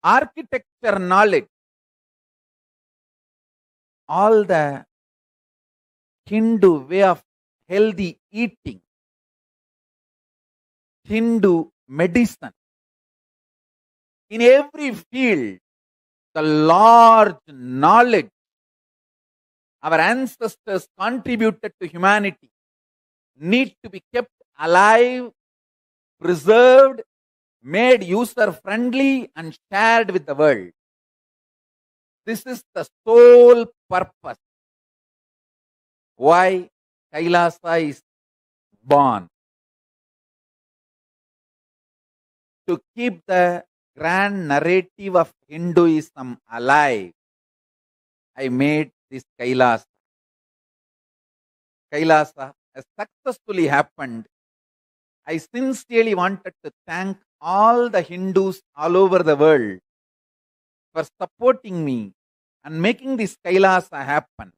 architecture knowledge, all the Hindu way of healthy eating, Hindu medicine, in every field, the large knowledge our ancestors contributed to humanity need to be kept alive, preserved, made user-friendly, and shared with the world. This is the sole purpose why Kailasa is born. To keep the grand narrative of Hinduism alive, I made this Kailasa. Kailasa has successfully happened. I sincerely wanted to thank all the Hindus all over the world for supporting me and making this Kailasa happen.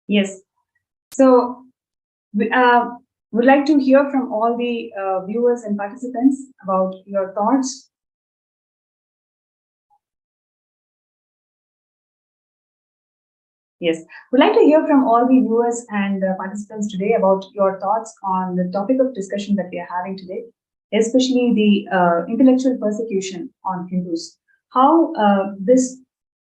Yes. So we would like to hear from all the viewers and participants about your thoughts. Yes, we'd like to hear from all the viewers and participants today about your thoughts on the topic of discussion that we are having today, especially the intellectual persecution on Hindus. How this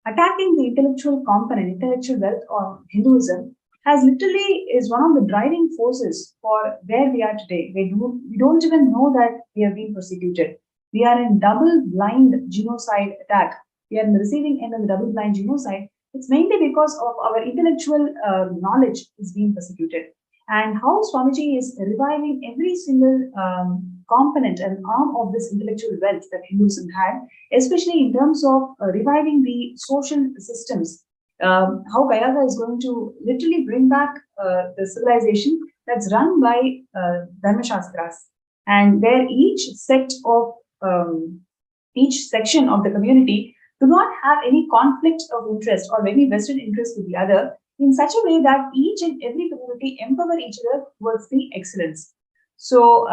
attacking the intellectual component, intellectual wealth of Hinduism has literally is one of the driving forces for where we are today. We don't even know that we are being persecuted. We are in double blind genocide attack. We are in the receiving end of the double blind genocide. It's mainly because of our intellectual knowledge is being persecuted. And how Swamiji is reviving every single component and arm of this intellectual wealth that Hinduism had, especially in terms of reviving the social systems. How Kayasa is going to literally bring back the civilization that's run by Dharma Shastras, and where each section of the community do not have any conflict of interest or any vested interest with the other in such a way that each and every community empower each other towards the excellence. So,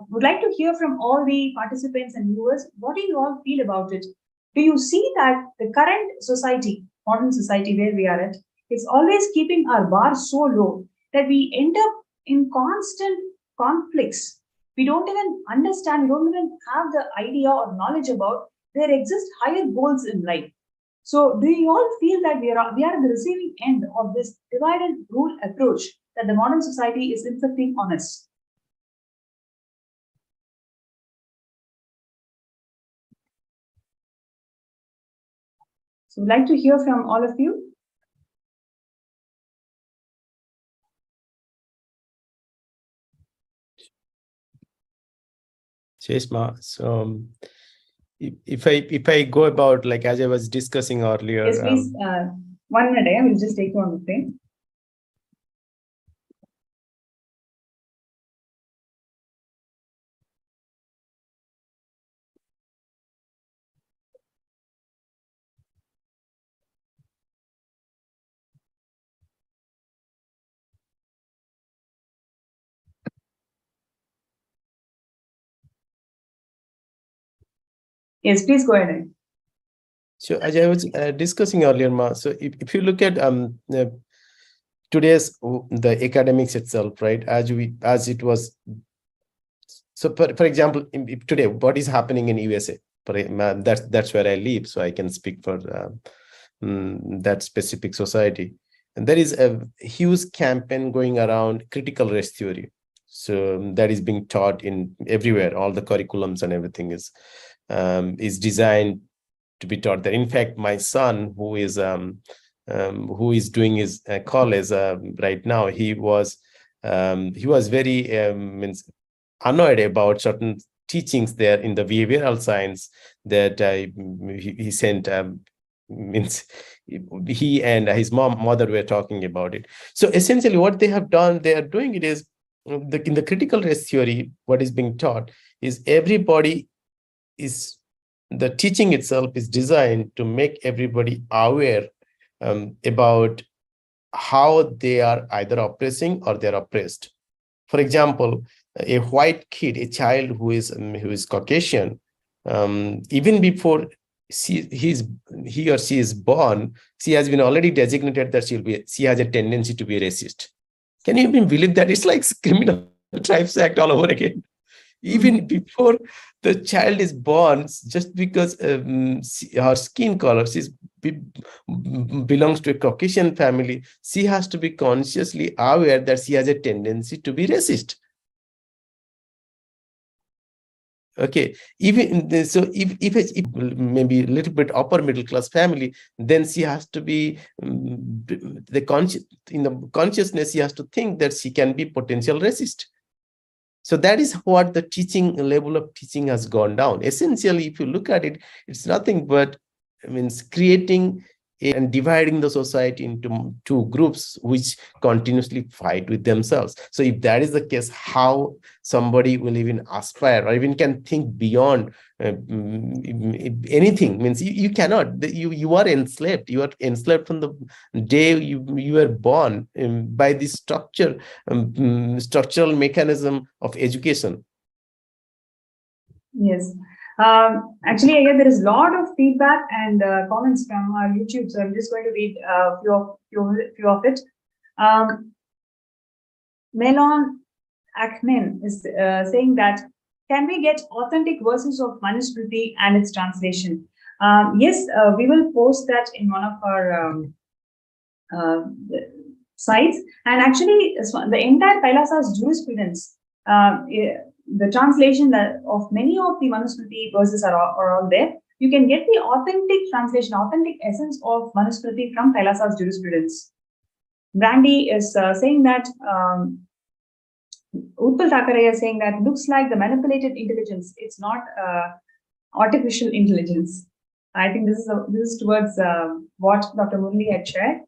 would like to hear from all the participants and viewers. What do you all feel about it? Do you see that the current society, modern society where we are at, is always keeping our bar so low that we end up in constant conflicts? We don't even understand, we don't even have the idea or knowledge about there exist higher goals in life. So, do you all feel that we are at the receiving end of this divide and rule approach that the modern society is inflicting on us? So, we'd like to hear from all of you. Chesma, so if I go about, like, as I was discussing earlier. Yes, please. 1 minute, I will just take you on the frame. Yes, please go ahead. So as I was discussing earlier, Ma, so if you look at today's the academics itself, right? As it was. So for example, today, what is happening in USA? That's where I live, so I can speak for that specific society. And there is a huge campaign going around critical race theory. So that is being taught in everywhere. All the curriculums and everything is designed to be taught there. In fact, my son, who is doing his college right now, he was very annoyed about certain teachings there in the behavioral science that he sent. Means he and his mother were talking about it. So essentially, what they have done, they are doing it is in the critical race theory. What is being taught is everybody is the teaching itself is designed to make everybody aware about how they are either oppressing or they're oppressed. For example, a white kid, a child who is Caucasian, even before he or she is born, she has been already designated that she has a tendency to be racist. Can you even believe that? It's like Criminal Tribes Act all over again. Even before the child is born, just because her skin color belongs to a Caucasian family, she has to be consciously aware that she has a tendency to be racist. Okay, even so, if maybe a little bit upper middle class family, then she has to be in the consciousness. She has to think that she can be potential racist. So that is what the teaching level of teaching has gone down. Essentially, if you look at it, it's nothing but creating and dividing the society into two groups which continuously fight with themselves. So if that is the case, how somebody will even aspire or even can think beyond anything? Means you cannot. You are enslaved. You are enslaved from the day you were born by this structural mechanism of education. Yes. Actually, again, there is a lot of feedback and comments from our YouTube, so I'm just going to read a few of it. Melon Akmin is saying that, can we get authentic versions of Manusmriti and its translation? Yes, we will post that in one of our sites. And actually, the entire Kailasa's jurisprudence, the translation of many of the Manusmriti verses are all there. You can get the authentic translation, authentic essence of Manusmriti from Kailasa's jurisprudence. Brandy is saying that, Utpal Thakare is saying that, looks like the manipulated intelligence. It's not artificial intelligence. I think this is towards what Dr. Murli had shared.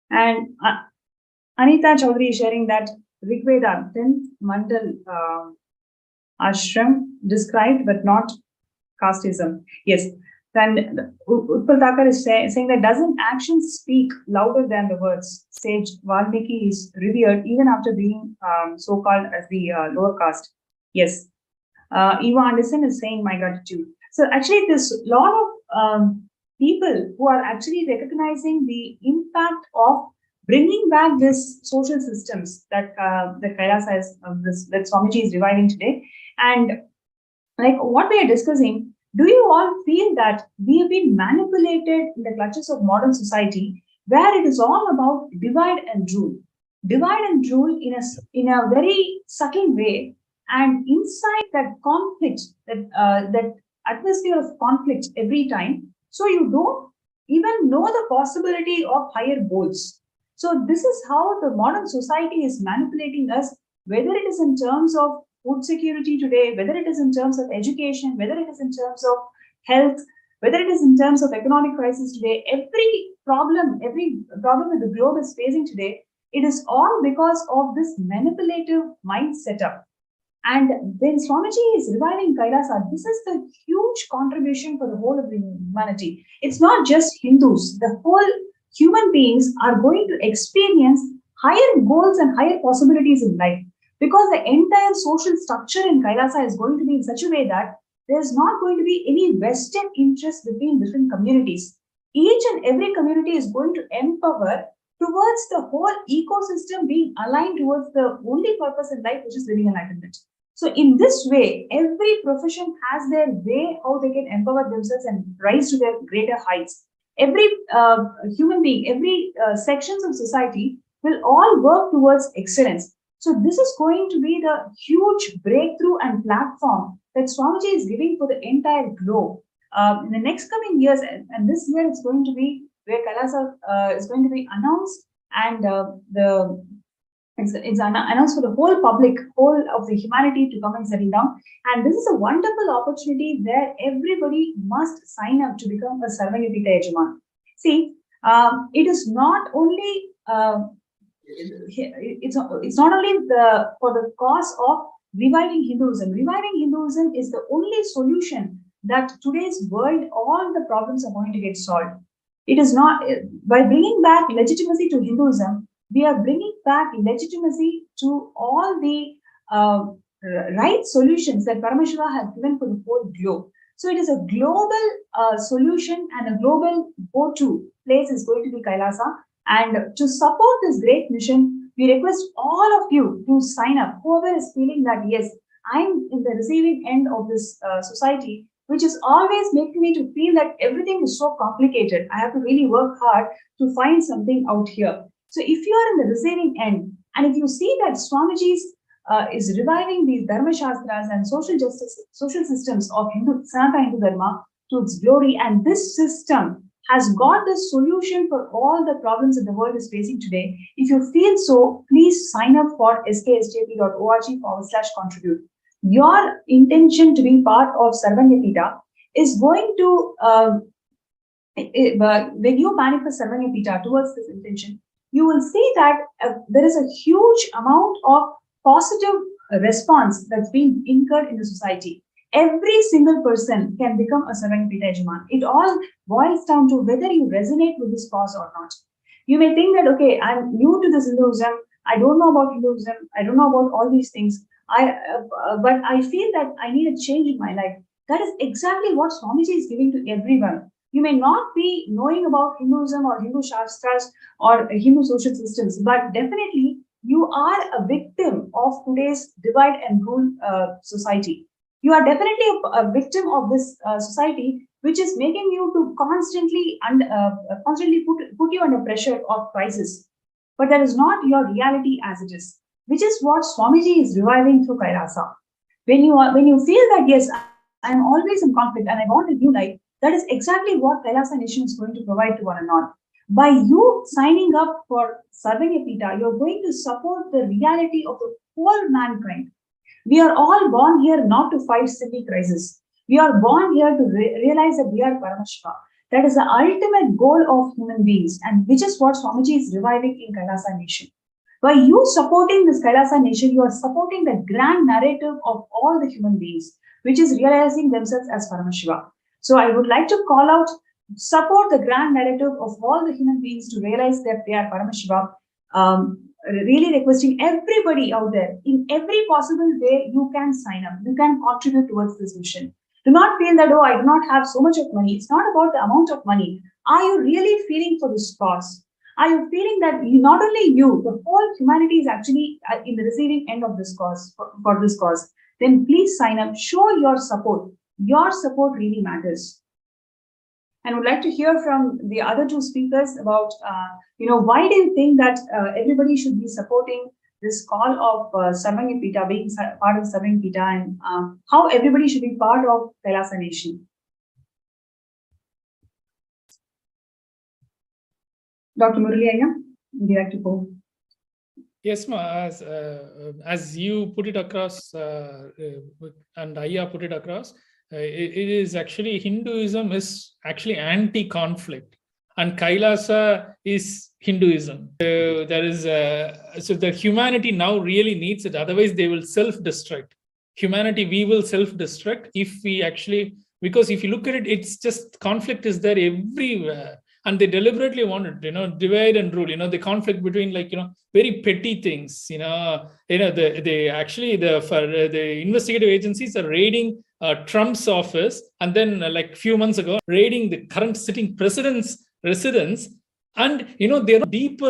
And Anita Chaudhary is sharing that Rigveda, 10th Mandal ashram described, but not casteism. Yes. Then Utpal Thakar is saying that, doesn't actions speak louder than the words? Sage Valmiki is revered even after being so-called as the lower caste. Yes. Eva Anderson is saying, my gratitude. So actually, there's a lot of people who are actually recognizing the impact of bringing back this social systems that Kailasa is, that Swamiji is reviving today. And like what we are discussing, do you all feel that we have been manipulated in the clutches of modern society, where it is all about divide and rule in a very subtle way, and inside that conflict, that atmosphere of conflict every time, so you don't even know the possibility of higher goals. So this is how the modern society is manipulating us, whether it is in terms of food security today, whether it is in terms of education, whether it is in terms of health, whether it is in terms of economic crisis today. Every problem that the globe is facing today, it is all because of this manipulative mind setup. And when Swamiji is reviving Kailasa, this is the huge contribution for the whole of the humanity. It's not just Hindus. The whole human beings are going to experience higher goals and higher possibilities in life, because the entire social structure in Kailasa is going to be in such a way that there's not going to be any vested interest between different communities. Each and every community is going to empower towards the whole ecosystem being aligned towards the only purpose in life, which is living enlightenment. So in this way, every profession has their way how they can empower themselves and rise to their greater heights. every human being, every sections of society will all work towards excellence. So this is going to be the huge breakthrough and platform that Swamiji is giving for the entire globe. In the next coming years, and this year it's going to be where Kailasa is going to be announced, and it's announced for the whole public, whole of the humanity to come and settle down. And this is a wonderful opportunity where everybody must sign up to become a Sarvanyapita Yajaman. See, it is not only it's not only for the cause of reviving Hinduism. Reviving Hinduism is the only solution that today's world, all the problems are going to get solved. It is not by bringing back legitimacy to Hinduism, we are bringing back legitimacy to all the right solutions that Paramashiva has given for the whole globe. So it is a global solution, and a global go-to place is going to be Kailasa. And to support this great mission, we request all of you to sign up. Whoever is feeling that, yes, I'm in the receiving end of this society, which is always making me to feel that everything is so complicated. I have to really work hard to find something out here. So if you are in the receiving end, and if you see that Swamiji's is reviving these Dharma Shastras and social justice, social systems of Sanatana Hindu Dharma to its glory, and this system has got the solution for all the problems that the world is facing today. If you feel so, please sign up for sksjp.org/contribute. Your intention to be part of Sarvanyapita is going to, when you manifest Sarvanyapita towards this intention, you will see that there is a huge amount of positive response that's being incurred in the society. Every single person can become a Sarvanyapita Yajaman. It all boils down to whether you resonate with this cause or not. You may think that, okay, I'm new to this Hinduism, I don't know about Hinduism, I don't know about all these things, but I feel that I need a change in my life. That is exactly what Swamiji is giving to everyone. You may not be knowing about Hinduism or Hindu Shastras or Hindu social systems, but definitely you are a victim of today's divide and rule society. You are definitely a victim of this society, which is making you to constantly put you under pressure of crisis. But that is not your reality as it is, which is what Swamiji is reviving through Kailasa. When you feel that, yes, I am always in conflict and I want a new life, that is exactly what Kailasa Nation is going to provide to one and all. By you signing up for Sarvanyapita, you're going to support the reality of the whole mankind. We are all born here not to fight silly crises. We are born here to realize that we are Paramashiva. That is the ultimate goal of human beings, and which is what Swamiji is reviving in Kailasa Nation. By you supporting this Kailasa Nation, you are supporting the grand narrative of all the human beings, which is realizing themselves as Paramashiva. So I would like to call out, support the grand narrative of all the human beings to realize that they are Paramashiva. Really requesting everybody out there, in every possible way, you can sign up, you can contribute towards this mission. Do not feel that, oh, I do not have so much of money. It's not about the amount of money. Are you really feeling for this cause? Are you feeling that not only you, the whole humanity is actually in the receiving end of this cause, for this cause? Then please sign up, show your support. Your support really matters. And I would like to hear from the other two speakers about, why do you think that everybody should be supporting this call of Sarvanyapita, being part of Sarvanyapita, and how everybody should be part of Kailasa Nation? Dr. Murali Ayya, would you like to go? Yes, ma. As you put it across, and Ayya put it across, it is actually, Hinduism is actually anti-conflict, and Kailasa is Hinduism. There is so the humanity now really needs it. Otherwise, they will self-destruct. Humanity, we will self-destruct if we actually, because if you look at it, it's just conflict is there everywhere. And they deliberately want it, divide and rule. The conflict between very petty things. The investigative agencies are raiding Trump's office, and then like few months ago, raiding the current sitting president's residence. And they're deep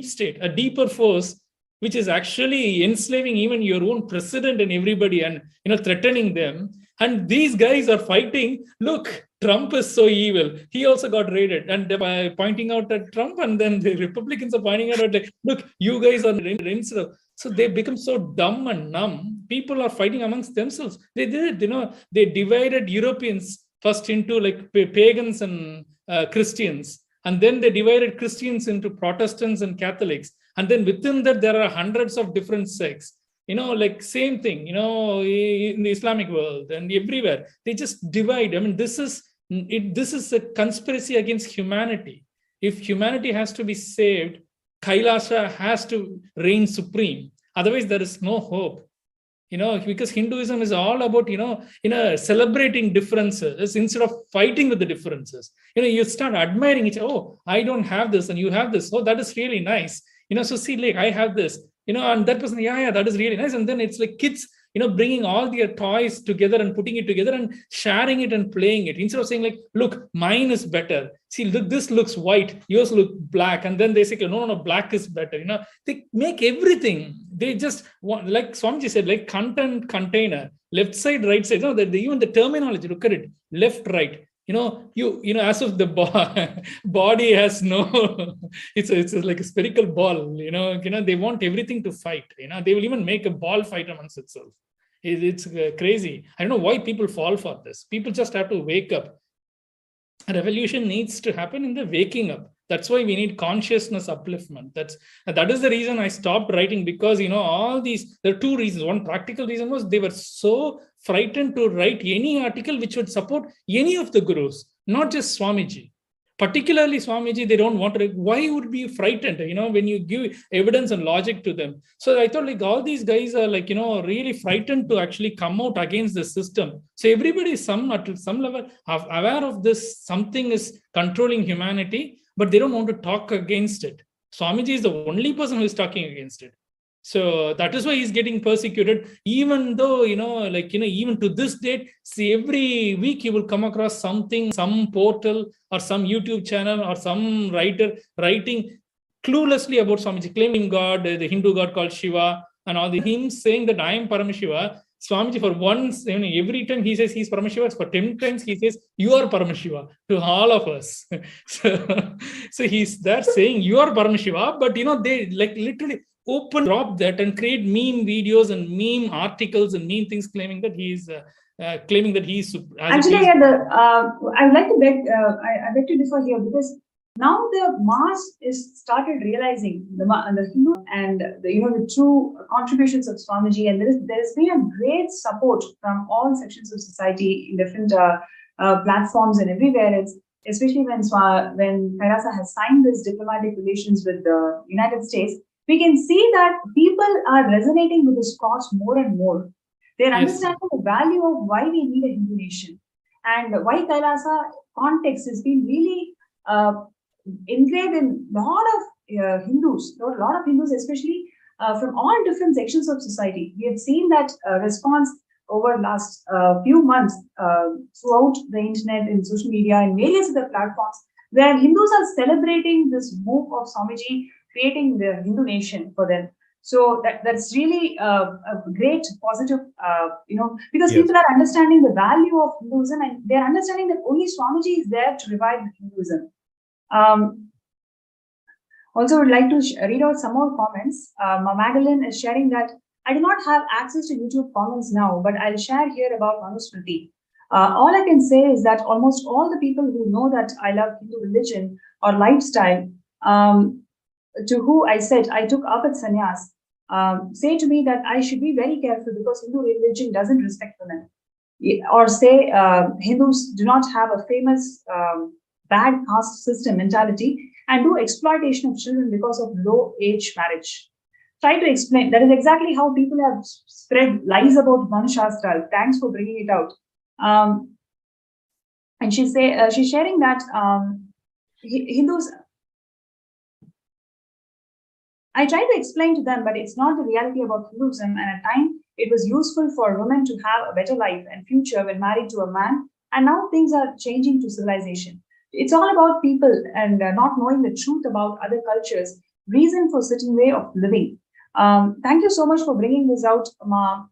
state, a deeper force, which is actually enslaving even your own president and everybody, and threatening them. And these guys are fighting. Look, Trump is so evil. He also got raided, and by pointing out at Trump, and then the Republicans are pointing out like, look, you guys are instead of. So they become so dumb and numb. People are fighting amongst themselves. They did, they divided Europeans first into like pagans and Christians, and then they divided Christians into Protestants and Catholics, and then within that there are hundreds of different sects. Like same thing, in the Islamic world and everywhere, they just divide. I mean, this is a conspiracy against humanity. If humanity has to be saved, Kailasa has to reign supreme. Otherwise, there is no hope. Because Hinduism is all about, celebrating differences instead of fighting with the differences. You start admiring each other. Oh, I don't have this and you have this. Oh, that is really nice. So see, like, I have this, and that person, yeah, that is really nice. And then it's like kids, bringing all their toys together and putting it together and sharing it and playing it, instead of saying like, look, mine is better. See, look, this looks white, yours look black. And then they say, no, black is better. They make everything. They just want, like Swamiji said, like content container, left side, right side. Even the terminology, look at it, left, right. As if the body has no, it's like a spherical ball, they want everything to fight, they will even make a ball fight amongst itself. It's crazy. I don't know why people fall for this. People just have to wake up. A revolution needs to happen in the waking up. That's why we need consciousness upliftment. That is the reason I stopped writing, because all these, there are two reasons. One practical reason was they were so frightened to write any article which would support any of the gurus, not just Swamiji. Particularly Swamiji, they don't want to. Why would be frightened? When you give evidence and logic to them. So I thought like all these guys are like really frightened to actually come out against the system. So everybody is at some level aware of this. Something is controlling humanity, but they don't want to talk against it. Swamiji is the only person who is talking against it. So that is why he's getting persecuted, even though, even to this date, see, every week you will come across something, some portal or some YouTube channel or some writer writing cluelessly about Swamiji, claiming God, the Hindu God called Shiva, and all the hymns saying that I am Paramashiva. Swamiji, for once, every time he says he's Paramashiva, for 10 times he says you are Paramashiva to all of us. So he's there saying you are Paramashiva, but they like literally drop that and create meme videos and meme articles and meme things claiming that he's actually, I would like to I beg to differ here, because now the mass is started realizing the Hindu and the true contributions of Swamiji, and there has been a great support from all sections of society in different platforms and everywhere. Especially when Kailasa has signed this diplomatic relations with the United States, we can see that people are resonating with this cause more and more. They're understanding the value of why we need a Hindu nation, and why Kailasa context has been really engraved in a lot of Hindus, especially from all different sections of society. We have seen that response over the last few months throughout the internet and social media and various other platforms, where Hindus are celebrating this move of Swamiji creating the Hindu nation for them. So that's really a great positive, because people are understanding the value of Hinduism, and they're understanding that only Swamiji is there to revive Hinduism. Also, I would like to read out some more comments. Magdalene is sharing that I do not have access to YouTube comments now, but I'll share here about Manusmriti. All I can say is that almost all the people who know that I love Hindu religion or lifestyle, to who I said I took up at sannyas, say to me that I should be very careful because Hindu religion doesn't respect women. Or say Hindus do not have a famous bad caste system mentality and do exploitation of children because of low age marriage. Try to explain. That is exactly how people have spread lies about Manashastra. Thanks for bringing it out. And she's sharing that Hindus. I try to explain to them, but it's not the reality about Hinduism. And at times, it was useful for women to have a better life and future when married to a man. And now things are changing to civilization. It's all about people and not knowing the truth about other cultures. Reason for certain way of living. Thank you so much for bringing this out, Ma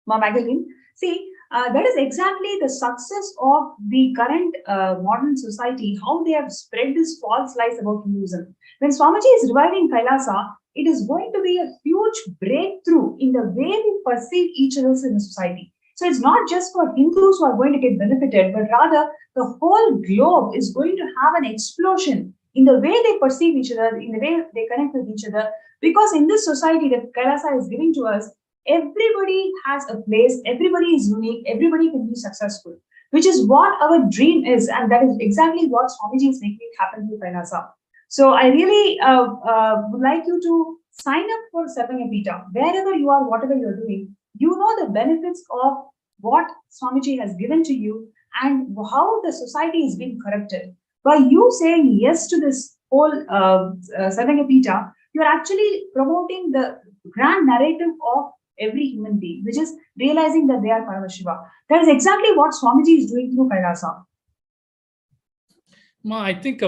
Magdalene. See, That is exactly the success of the current modern society, how they have spread this false lies about Hinduism. When Swamiji is reviving Kailasa, it is going to be a huge breakthrough in the way we perceive each other in the society. So it's not just for Hindus who are going to get benefited, but rather the whole globe is going to have an explosion in the way they perceive each other, in the way they connect with each other. Because in this society that Kailasa is giving to us, everybody has a place, everybody is unique, everybody can be successful, which is what our dream is, and that is exactly what Swamiji is making it happen with Kailasa. So I really would like you to sign up for Sarvanyapita. Wherever you are, whatever you're doing, you know the benefits of what Swamiji has given to you and how the society is being corrupted. By you saying yes to this whole Sarvanyapita, you're actually promoting the grand narrative of every human being, which is realizing that they are Paramashiva. That is exactly what Swamiji is doing through Kailasa. I think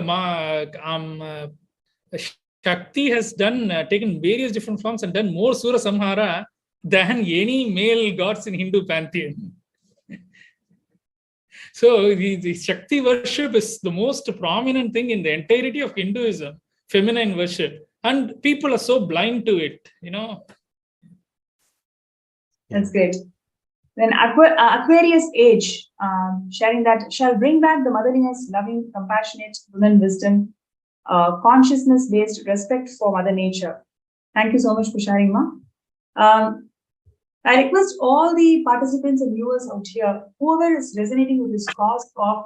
Shakti has done taken various different forms and done more Sura Samhara than any male gods in Hindu pantheon. So the Shakti worship is the most prominent thing in the entirety of Hinduism, feminine worship, and people are so blind to it, That's great. Then Aquarius age, sharing that shall bring back the motherliness, loving, compassionate, women wisdom, consciousness-based respect for Mother Nature. Thank you so much for sharing, Ma. I request all the participants and viewers out here, whoever is resonating with this cause of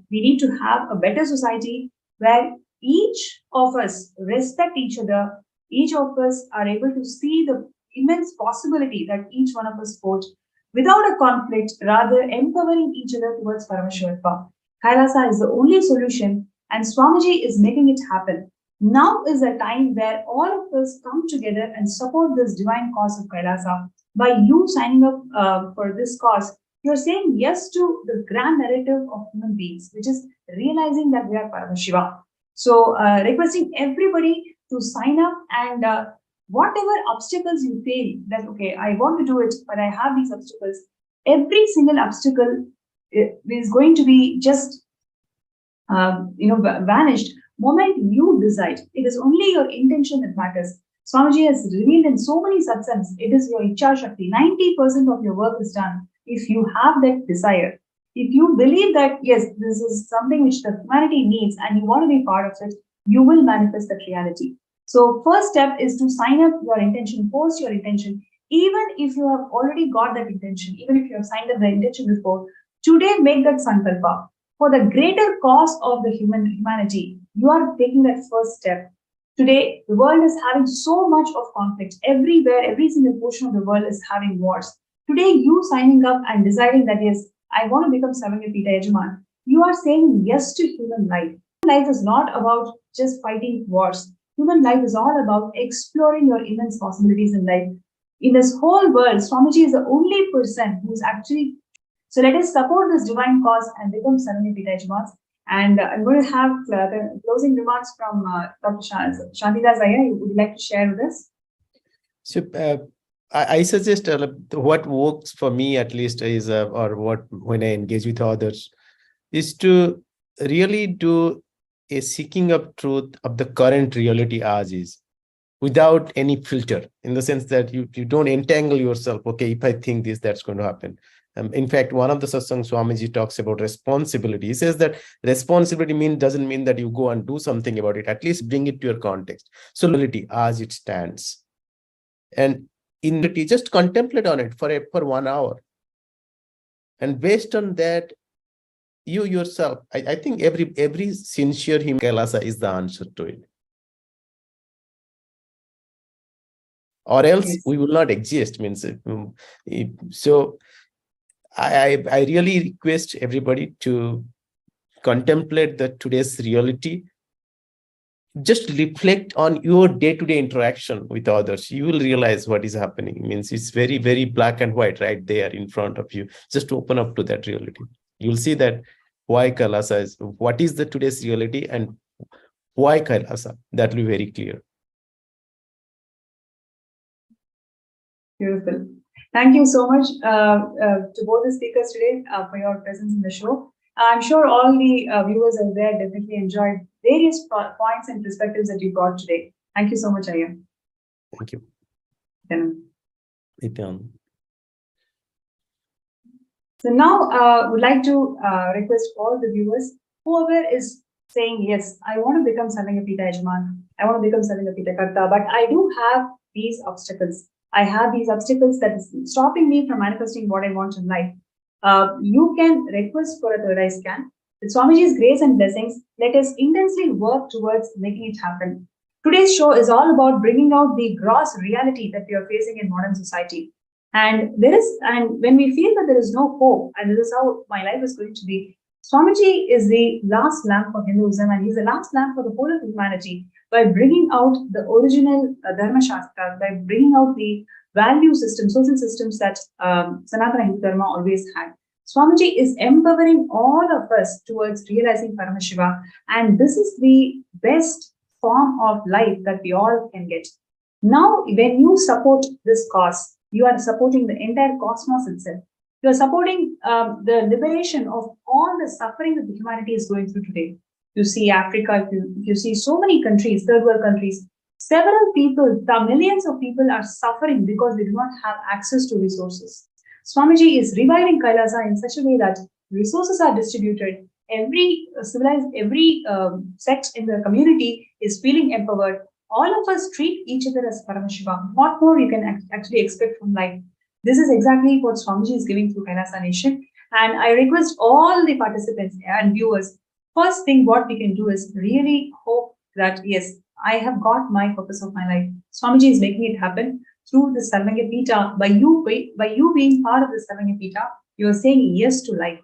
we need to have a better society where each of us respect each other, each of us are able to see the immense possibility that each one of us holds without a conflict, rather empowering each other towards Paramashivam. Kailasa is the only solution, and Swamiji is making it happen. Now is a time where all of us come together and support this divine cause of Kailasa. By you signing up for this cause, you're saying yes to the grand narrative of human beings, which is realizing that we are Paramashiva. So, requesting everybody to sign up and whatever obstacles you feel that, okay, I want to do it, but I have these obstacles, every single obstacle is going to be just, vanished moment you decide. It is only your intention that matters. Swamiji has revealed in so many satsangs, it is your Icha Shakti. 90% of your work is done if you have that desire. If you believe that, yes, this is something which the humanity needs and you want to be part of it, you will manifest that reality. So first step is to sign up your intention, post your intention. Even if you have already got that intention, even if you have signed up the intention before, today make that sankalpa. For the greater cause of the humanity, you are taking that first step. Today, the world is having so much of conflict. Everywhere, every single portion of the world is having wars. Today, you signing up and deciding that, yes, I want to become Sarvanyapita Yajaman, you are saying yes to human life. Human life is not about just fighting wars. Human life is all about exploring your immense possibilities in life. In this whole world, Swamiji is the only person who is actually. So let us support this divine cause and become Sarvanyapita Yajamans. And I'm going to have the closing remarks from Dr. Shantidas Iyer. Would you like to share with us? So I suggest what works for me at least is, or what when I engage with others, is to really do a seeking of truth of the current reality as is, without any filter, in the sense that you don't entangle yourself. Okay, if I think this, that's going to happen. In fact, one of the satsangs Swamiji talks about responsibility. He says that responsibility doesn't mean that you go and do something about it. At least bring it to your context. So reality as it stands, and in reality, just contemplate on it for 1 hour, and based on that, you yourself, I think every sincere human Kailasa is the answer to it. Or else Yes. we will not exist. So I really request everybody to contemplate today's reality. Just reflect on your day-to-day interaction with others. You will realize what is happening. It's very, very black and white right there in front of you. Just open up to that reality. You'll see that why Kailasa is, what is the today's reality and why Kailasa. That will be very clear. Beautiful. Thank you so much to both the speakers today for your presence in the show. I'm sure all the viewers out there definitely enjoyed various points and perspectives that you brought today. Thank you so much, Ayya. Thank you. Nithyananda. So now would like to request all the viewers, whoever is saying, yes, I want to become Sarvangapita Yajman, I want to become Sarvangapita Karta, but I do have these obstacles. I have these obstacles that is stopping me from manifesting what I want in life. You can request for a third eye scan. With Swamiji's grace and blessings, let us intensely work towards making it happen. Today's show is all about bringing out the gross reality that we are facing in modern society. And when we feel that there is no hope, and this is how my life is going to be, Swamiji is the last lamp for Hinduism, and he's the last lamp for the whole of humanity by bringing out the original Dharma Shastra, by bringing out the value system, social systems that Sanatana Hindu Dharma always had. Swamiji is empowering all of us towards realizing Paramashiva, and this is the best form of life that we all can get. Now, when you support this cause, you are supporting the entire cosmos itself. You are supporting the liberation of all the suffering that the humanity is going through today. You see Africa, if you see so many countries, third world countries, several people, the millions of people are suffering because they do not have access to resources. Swamiji is reviving Kailasa in such a way that resources are distributed. Every civilized, every sect in the community is feeling empowered. All of us treat each other as Paramashiva. What more you can actually expect from life? This is exactly what Swamiji is giving through Kailasa Nation. And I request all the participants and viewers, first thing what we can do is really hope that, yes, I have got my purpose of my life. Swamiji is making it happen through the Sarvangapita. By you being part of the Sarvangapita, you are saying yes to life.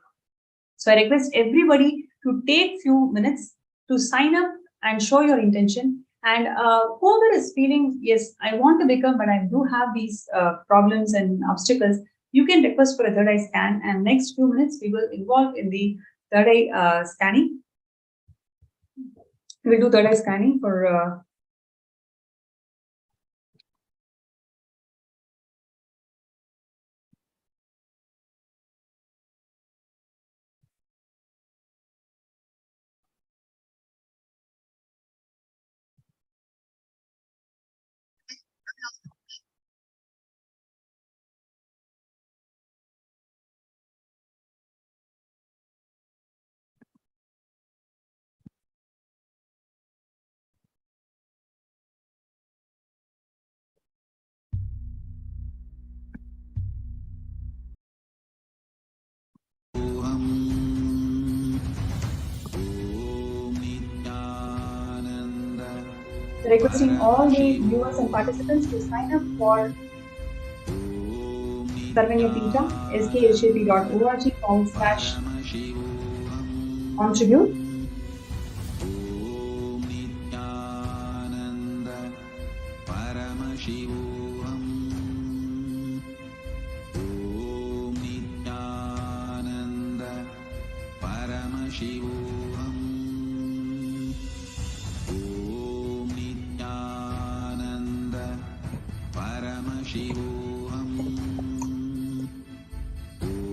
So I request everybody to take few minutes to sign up and show your intention. And whoever is feeling, yes, I want to become, but I do have these problems and obstacles, you can request for a third eye scan. And next few minutes, we will involve in the third eye scanning. We will do third eye scanning for requesting all the viewers and participants to sign up for Sarvangapita, skshp.org/contribute.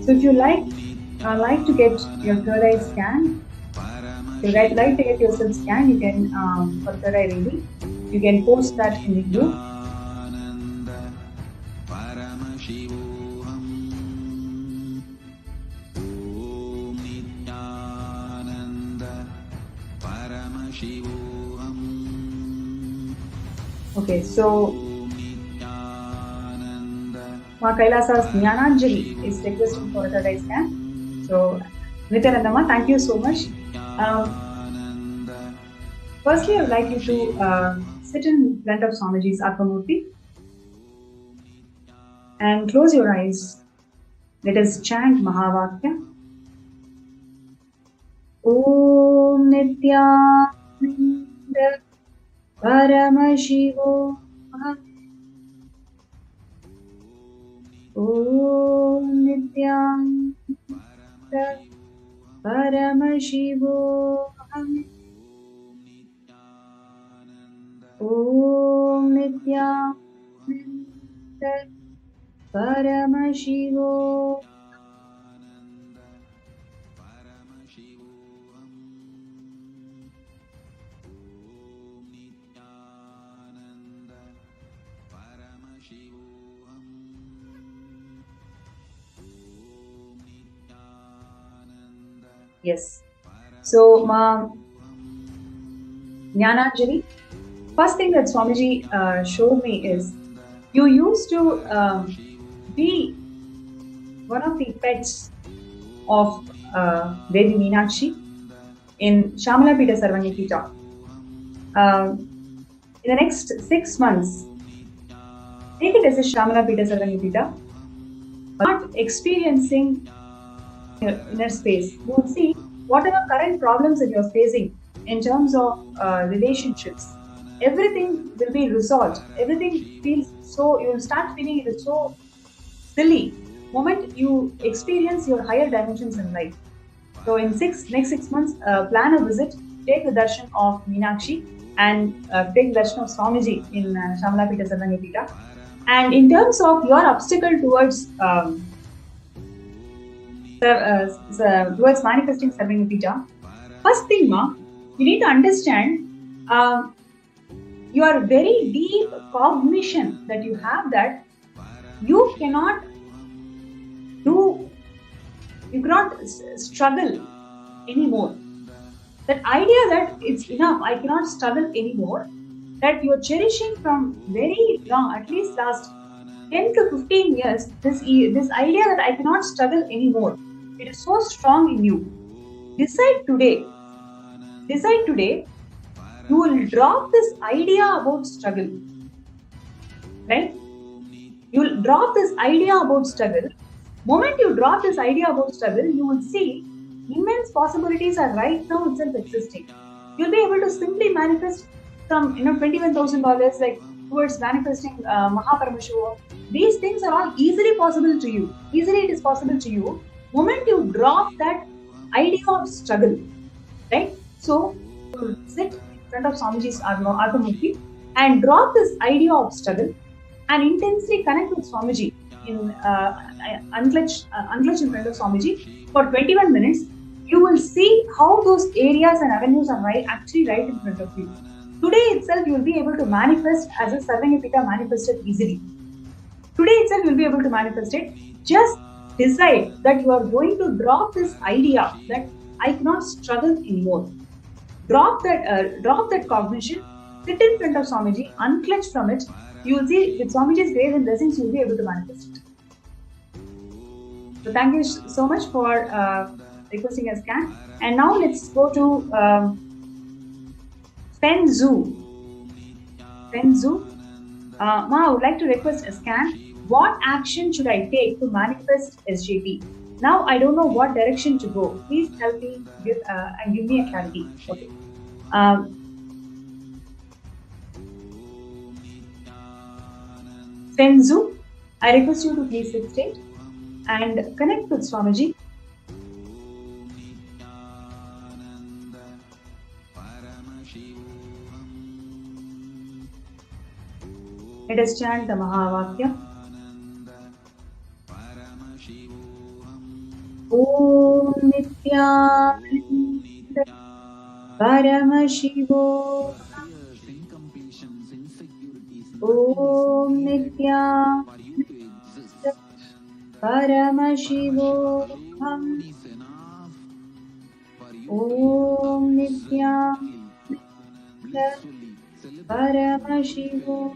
So if you like to get your third eye scan, if you like to get yourself scanned, you can for third eye reading, you can post that in the group. Okay, so Kailasa's Jnananjali is requesting for a third eye scan. So, Nithyananda, thank you so much. Firstly, I would like you to sit in front of Swamiji's Atmamurti and close your eyes. Let us chant Mahavakya. Om Nithyananda Paramashivam. Om Nithyananda Paramashivam. Om Nithyananda Paramashivam. Yes. So, Jnananjali, first thing that Swamiji showed me is you used to be one of the pets of Devi Meenakshi in Shamalapita Sarvanyapita. In the next 6 months, take it as a Shamalapita Sarvanyapita, not experiencing your inner space. You will see whatever current problems that you're facing in terms of relationships, everything will be resolved. Everything feels so, you'll start feeling it is so silly moment you experience your higher dimensions in life. So in next 6 months, plan a visit, take the darshan of Meenakshi and take the darshan of Swamiji in Shamalapita Sarvanyapita. And in terms of your obstacle towards manifesting Sarvanyapita, first thing, you need to understand your very deep cognition that you have that you cannot struggle anymore. That idea that it's enough, I cannot struggle anymore, that you're cherishing from very long, at least last 10 to 15 years, this idea that I cannot struggle anymore, it is so strong in you. Decide today, you will drop this idea about struggle, right? You will drop this idea about struggle. Moment you drop this idea about struggle, you will see immense possibilities are right now itself existing. You'll be able to simply manifest some, $21,000 like towards manifesting Paramashivam. These things are all easily possible to you. Easily it is possible to you. Moment you drop that idea of struggle, right? So you sit in front of Swamiji's Ardhanamurti and drop this idea of struggle and intensely connect with Swamiji in unclench in front of Swamiji for 21 minutes. You will see how those areas and avenues are actually right in front of you. Today itself, you will be able to manifest as a Sarvanyapita manifested easily. Today itself, you will be able to manifest it. Just decide that you are going to drop this idea that I cannot struggle anymore. Drop that cognition. Sit in front of Swamiji, unclench from it. You will see with Swamiji's grace and blessings, you will be able to manifest it. So thank you so much for requesting a scan. And now let's go to Fenzu. Ma, I would like to request a scan. What action should I take to manifest SJP? Now I don't know what direction to go. Please help me and give me a clarity. Okay. Fenzu, I request you to please sit straight and connect with Swamiji. Let us chant the Mahavakya. Om Nithyananda Paramashivam. Om Nithyananda Paramashivam. Om Nithyananda Paramashivam.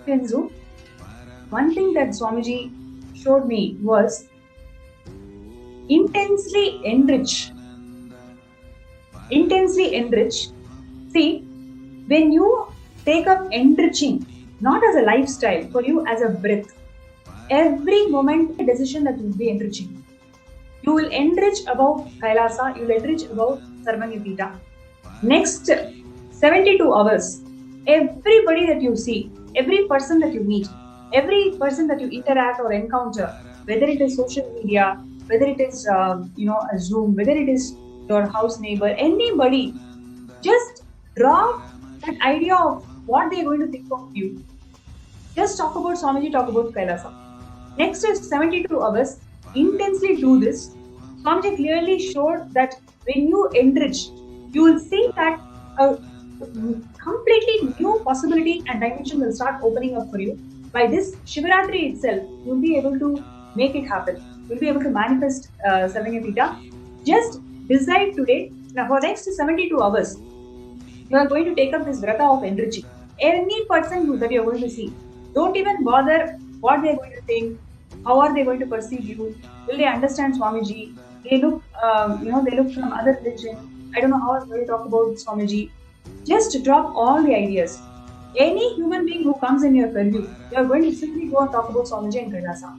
Kenzu, one thing that Swamiji showed me was intensely enrich intensely enrich. See, when you take up enriching, not as a lifestyle, for you as a breath, every moment, decision that will be enriching. You will enrich about Kailasa, you will enrich about Sarvanyapita. Next 72 hours, everybody that you see, every person that you meet, every person that you interact or encounter, whether it is social media, whether it is a Zoom, whether it is your house neighbor, anybody, just drop that idea of what they are going to think of you. Just talk about Swamiji, talk about Kailasa. Next is 72 hours, intensely do this. Swamiji clearly showed that when you enrich, you will see that a completely new possibility and dimension will start opening up for you. By this Shivaratri itself, you will be able to make it happen. You will be able to manifest Sarvanyapita. Just decide today, now for next 72 hours, you are going to take up this vrata of enriching. Any person that you are going to see, don't even bother what they are going to think, how are they going to perceive you, will they understand Swamiji, they look, they look from other religion, I don't know how I'm going to talk about Swamiji. Just drop all the ideas. Any human being who comes in your purview, you are going to simply go and talk about Swamiji and Kailasa.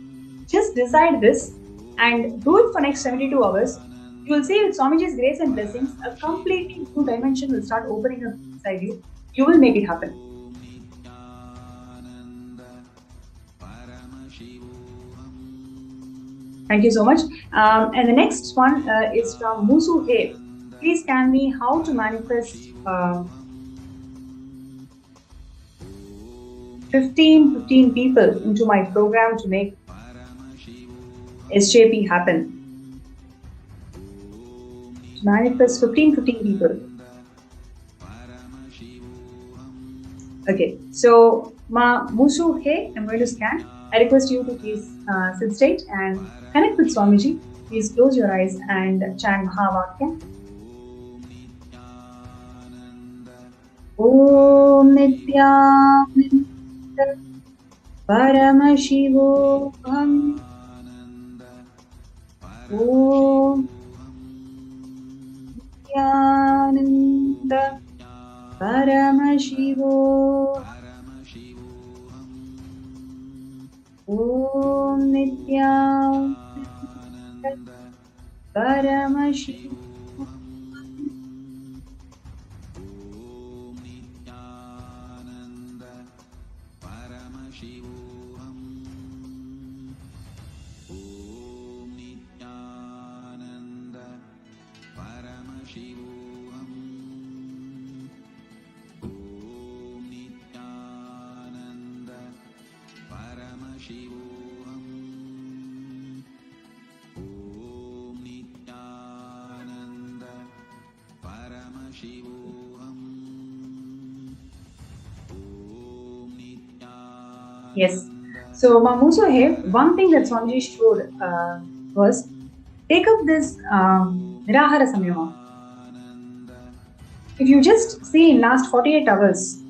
Just decide this and do it for next 72 hours. You will see with Swamiji's grace and blessings, a completely new dimension will start opening up inside you. You will make it happen. Thank you so much. And the next one is from Musu He. Please tell me how to manifest 15 people into my program to make SJP happen. To manifest 15 people. Okay, so Musu He, I'm going to scan. I request you to please sit straight and connect with Swamiji. Please close your eyes and chant Mahavakya. Om Nithyananda Paramashivam. Om Nithyananda Paramashivam. Om Nithyananda Paramashivam. Yes. So, Musu He, one thing that Swamiji showed was take up this Nirahara Samyama. If you just see in last 48 hours,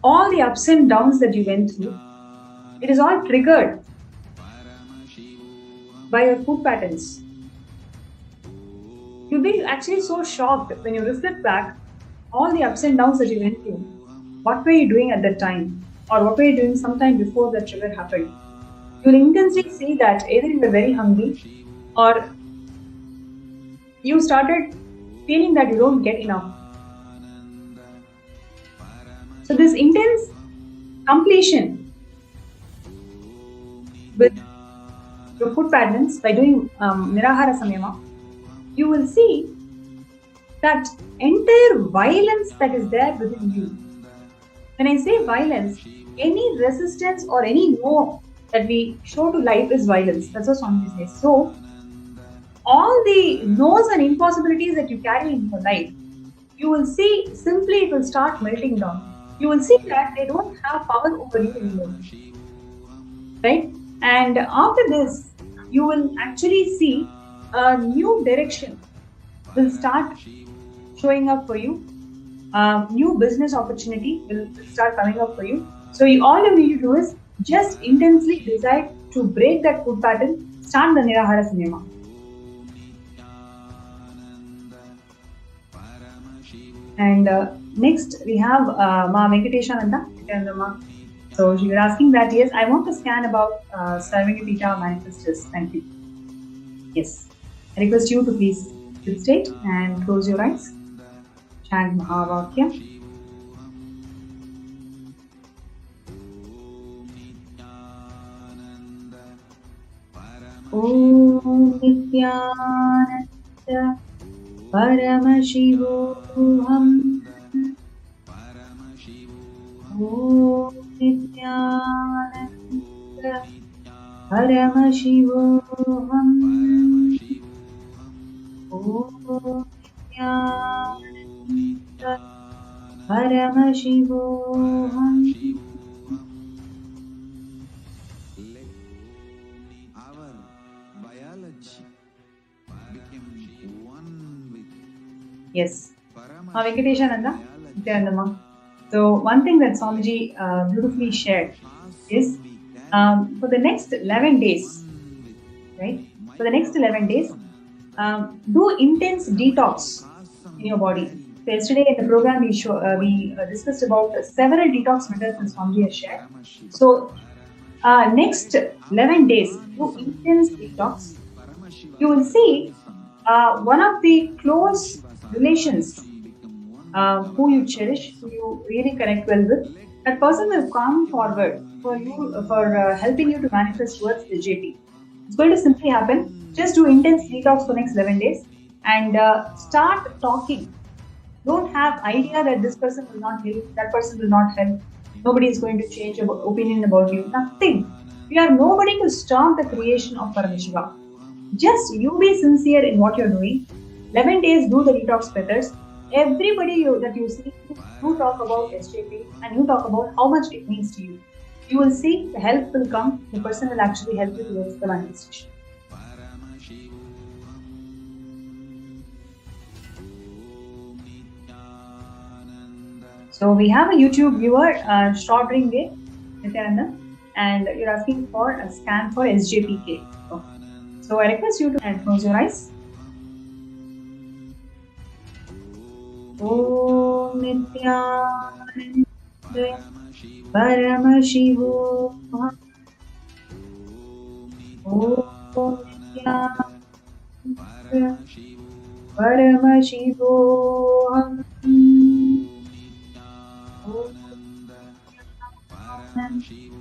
all the ups and downs that you went through, it is all triggered by your food patterns. You'll be actually so shocked when you reflect back all the ups and downs that you went through. What were you doing at that time? Or what were you doing sometime before that trigger happened? You'll intensely see that either you were very hungry or you started feeling that you don't get enough. So this intense completion with your food patterns by doing Nirahara Samyama, you will see that entire violence that is there within you. When I say violence, any resistance or any no that we show to life is violence. That's what Swamiji says. So, all the no's and impossibilities that you carry in your life, you will see simply it will start melting down. You will see that they don't have power over you anymore. Right? And after this, you will actually see a new direction will start showing up for you. New business opportunity will start coming up for you. So all you need to do is just intensely decide to break that food pattern, start the Nirahara Samyama. And next we have Ma Venkateshananda. So she was asking that, yes, I want to scan about Sarvagapita manifestors. Thank you. Yes. I request you to please sit straight and close your eyes. Chant Mahavakya. Om Nithyananda Paramashivam. Om Nithyananda Paramashivam. Om Nithyananda Paramashivam. Our biology became one with Yes. Venkateshananda, Nithyananda. So one thing that Swamiji beautifully shared is for the next 11 days, right? For the next 11 days, do intense detox in your body. So yesterday in the program we discussed about several detox methods that Swamiji has shared. So next 11 days, do intense detox. You will see one of the close relations who you cherish, who you really connect well with, that person will come forward for you, for helping you to manifest towards the JP. It's going to simply happen. Just do intense detox for next 11 days and start talking. Don't have idea that this person will not help, that person will not help. Nobody is going to change your opinion about you. Nothing. You are nobody to stop the creation of Paramashivam. Just you be sincere in what you're doing. 11 days, do the detox methods. Everybody that you see, you talk about SJP and you talk about how much it means to you. You will see the help will come. The person will actually help you towards the manifestation. So we have a YouTube viewer, Shrodringe, Nithyananda, and you're asking for a scan for SJPK. So I request you to close your eyes. Om Nithyananda Paramashivam. Om Nithyananda Paramashivam. Om Paramashivam.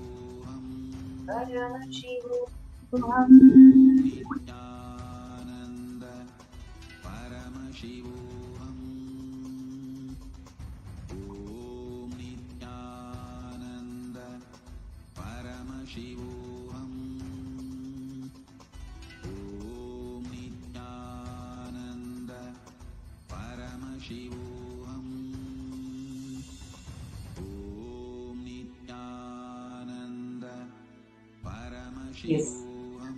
Yes.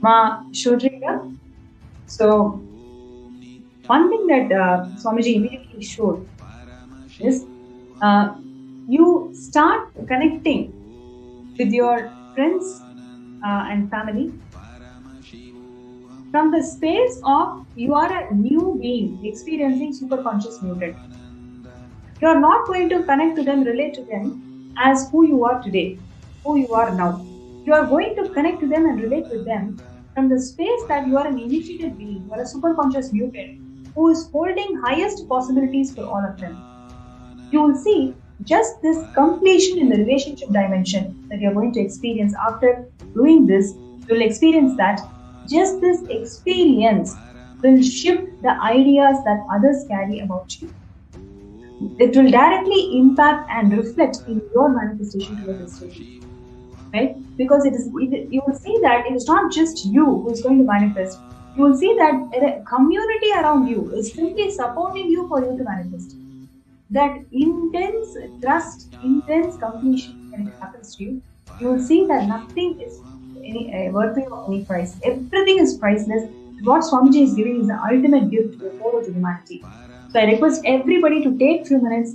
Ma Shodrika. So, one thing that Swamiji immediately showed is you start connecting with your friends and family from the space of you are a new being experiencing superconscious mutant. You are not going to connect to them, relate to them as who you are today, who you are now. You are going to connect to them and relate with them from the space that you are an initiated being, you are a superconscious mutant who is holding highest possibilities for all of them. You will see just this completion in the relationship dimension that you are going to experience after doing this. You will experience that just this experience will shift the ideas that others carry about you. It will directly impact and reflect in your manifestation towards the station. Right? Because you will see that it is not just you who is going to manifest. You will see that a community around you is simply supporting you for you to manifest. That intense trust, intense completion, when it happens to you, you will see that nothing is worthy of any price. Everything is priceless. What Swamiji is giving is the ultimate gift to the whole of humanity. So I request everybody to take 2 minutes.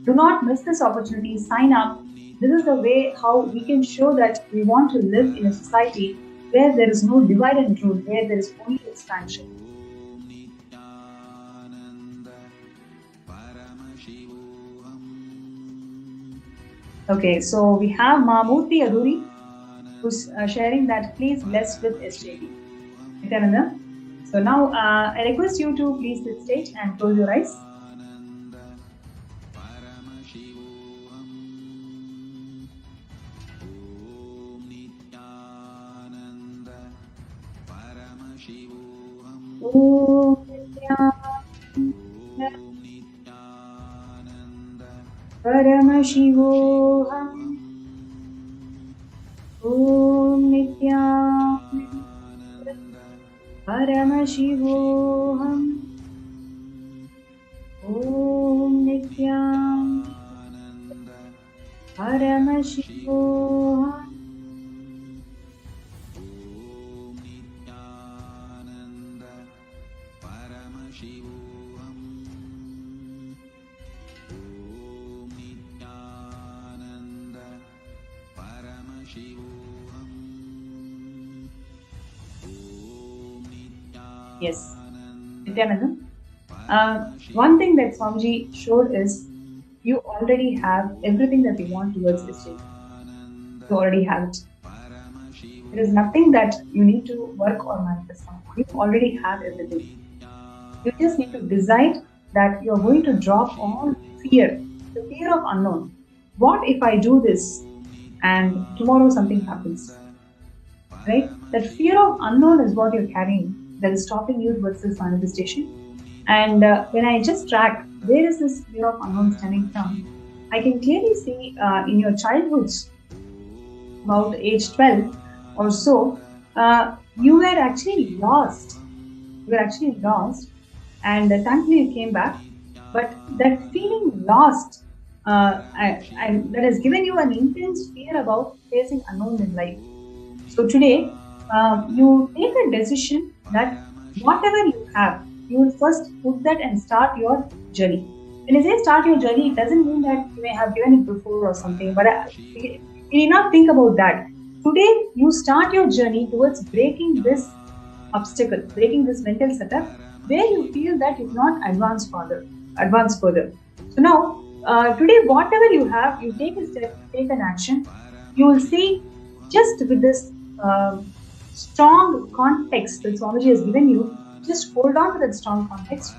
Do not miss this opportunity. Sign up. This is the way how we can show that we want to live in a society where there is no divide and rule, where there is only expansion. Okay, so we have Mamurthy Aduri, who's sharing that please blessed with SJP. Nithyananda. So now I request you to please sit stage and close your eyes. Om Paramashivoham. Om Nithyananda Paramashivoham. Om Nithyananda Paramashivoham. Yes, Nithyananda. One thing that Swamiji showed is you already have everything that you want towards this state. You already have it. There is nothing that you need to work or manifest on. You already have everything. You just need to decide that you're going to drop all fear, the fear of unknown. What if I do this and tomorrow something happens? Right? That fear of unknown is what you're carrying that is stopping you towards this manifestation. And when I just track where is this fear of unknown stemming from, I can clearly see in your childhoods, about age 12 or so, you were actually lost. You were actually lost, and thankfully you came back. But that feeling lost, and that has given you an intense fear about facing unknown in life. So today, you take a decision that whatever you have, you will first put that and start your journey. When I say start your journey, it doesn't mean that you may have given it before or something, but you need not think about that. Today, you start your journey towards breaking this obstacle, breaking this mental setup where you feel that you cannot advance further. So now, today, whatever you have, you take a step, take an action. You will see just with this strong context that Swamiji has given you, just hold on to that strong context.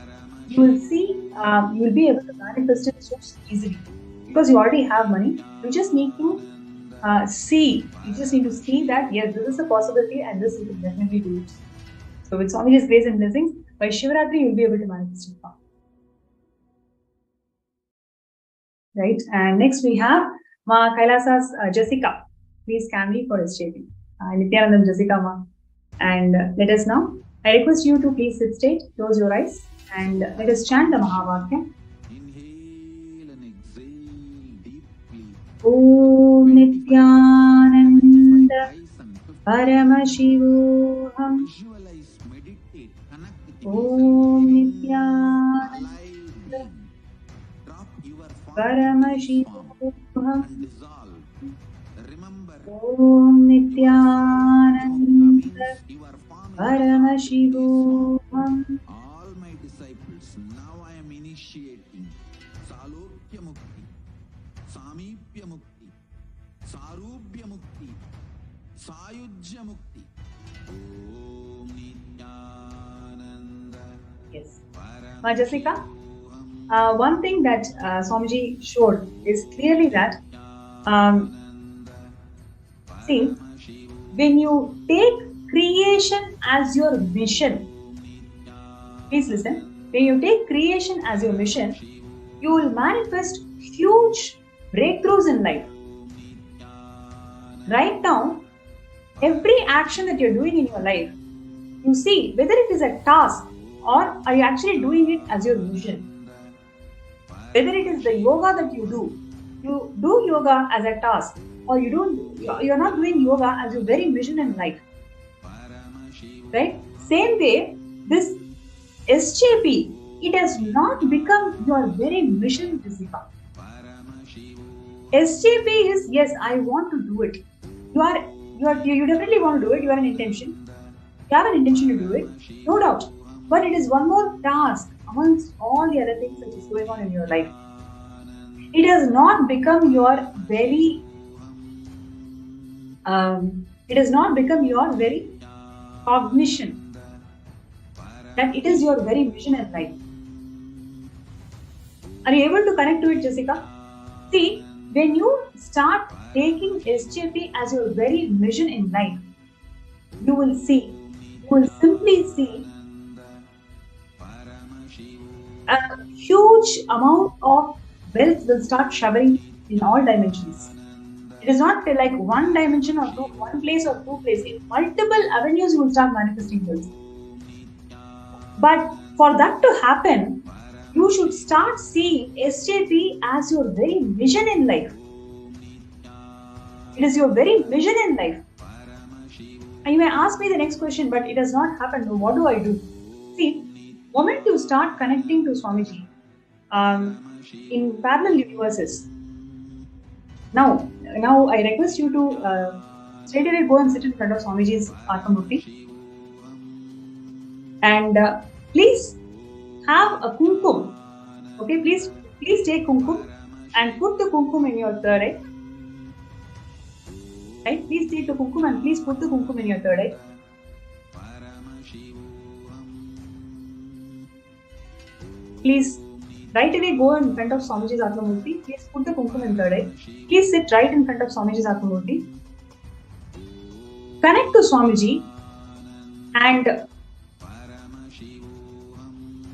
You will see, you will be able to manifest it so easily because you already have money. You just need to see. You just need to see that yes, this is a possibility and this you can definitely do it. So with Swamiji's grace and blessings, by Shivaratri you will be able to manifest it. Right, and next we have Ma Kailasa's Jessica. Please can we for SJP. Nithyananda Jessica Ma. And let us now. I request you to please sit straight, close your eyes, and let us chant the Mahavakya. Inhale and exhale deeply. Om Nithyananda Paramashivam. Visualize, meditate, connect with Om Nithyananda Drop your Paramashivam. and dissolve. Remember, Om Nithyananda your form is Paramashivam. all my disciples. Now I am initiating Salokya Mukti, Samipya Mukti, Sarubhya Mukti, Sayujya Mukti. Om Nithyananda. Yes. Ma Jessica, one thing that Swamiji showed is clearly that see, when you take creation as your mission, please listen, when you take creation as your mission, you will manifest huge breakthroughs in life. Right now, every action that you're doing in your life, you see whether it is a task or are you actually doing it as your mission. Whether it is the yoga that you do yoga as a task or you're not doing yoga as your very mission in life. Right? Same way, this SJP, it has not become your very mission, Jessica. SJP is, yes, I want to do it. You definitely want to do it. You have an intention. You have an intention to do it, no doubt. But it is one more task amongst all the other things that is going on in your life. it has not become your very cognition, that it is your very vision in life. Are you able to connect to it, Jessica? See, when you start taking SJP as your very mission in life, you will simply see a huge amount of wealth will start showering in all dimensions. It is not like one dimension or one place or two places. In multiple avenues, you will start manifesting wealth. But for that to happen, you should start seeing SJP as your very mission in life. It is your very vision in life. And you may ask me the next question, but it has not happened. So what do I do? See, the moment you start connecting to Swamiji in parallel universes, now I request you to straight away go and sit in front of Swamiji's Atmamurti. And please have a kumkum. Okay, please take kumkum and put the kumkum in your third eye. Right? Please take the kumkum and please put the kumkum in your third eye. Please right away go in front of Swamiji's Atmamurti. Please put the kumkum in third eye. Please sit right in front of Swamiji's Atmamurti. Connect to Swamiji and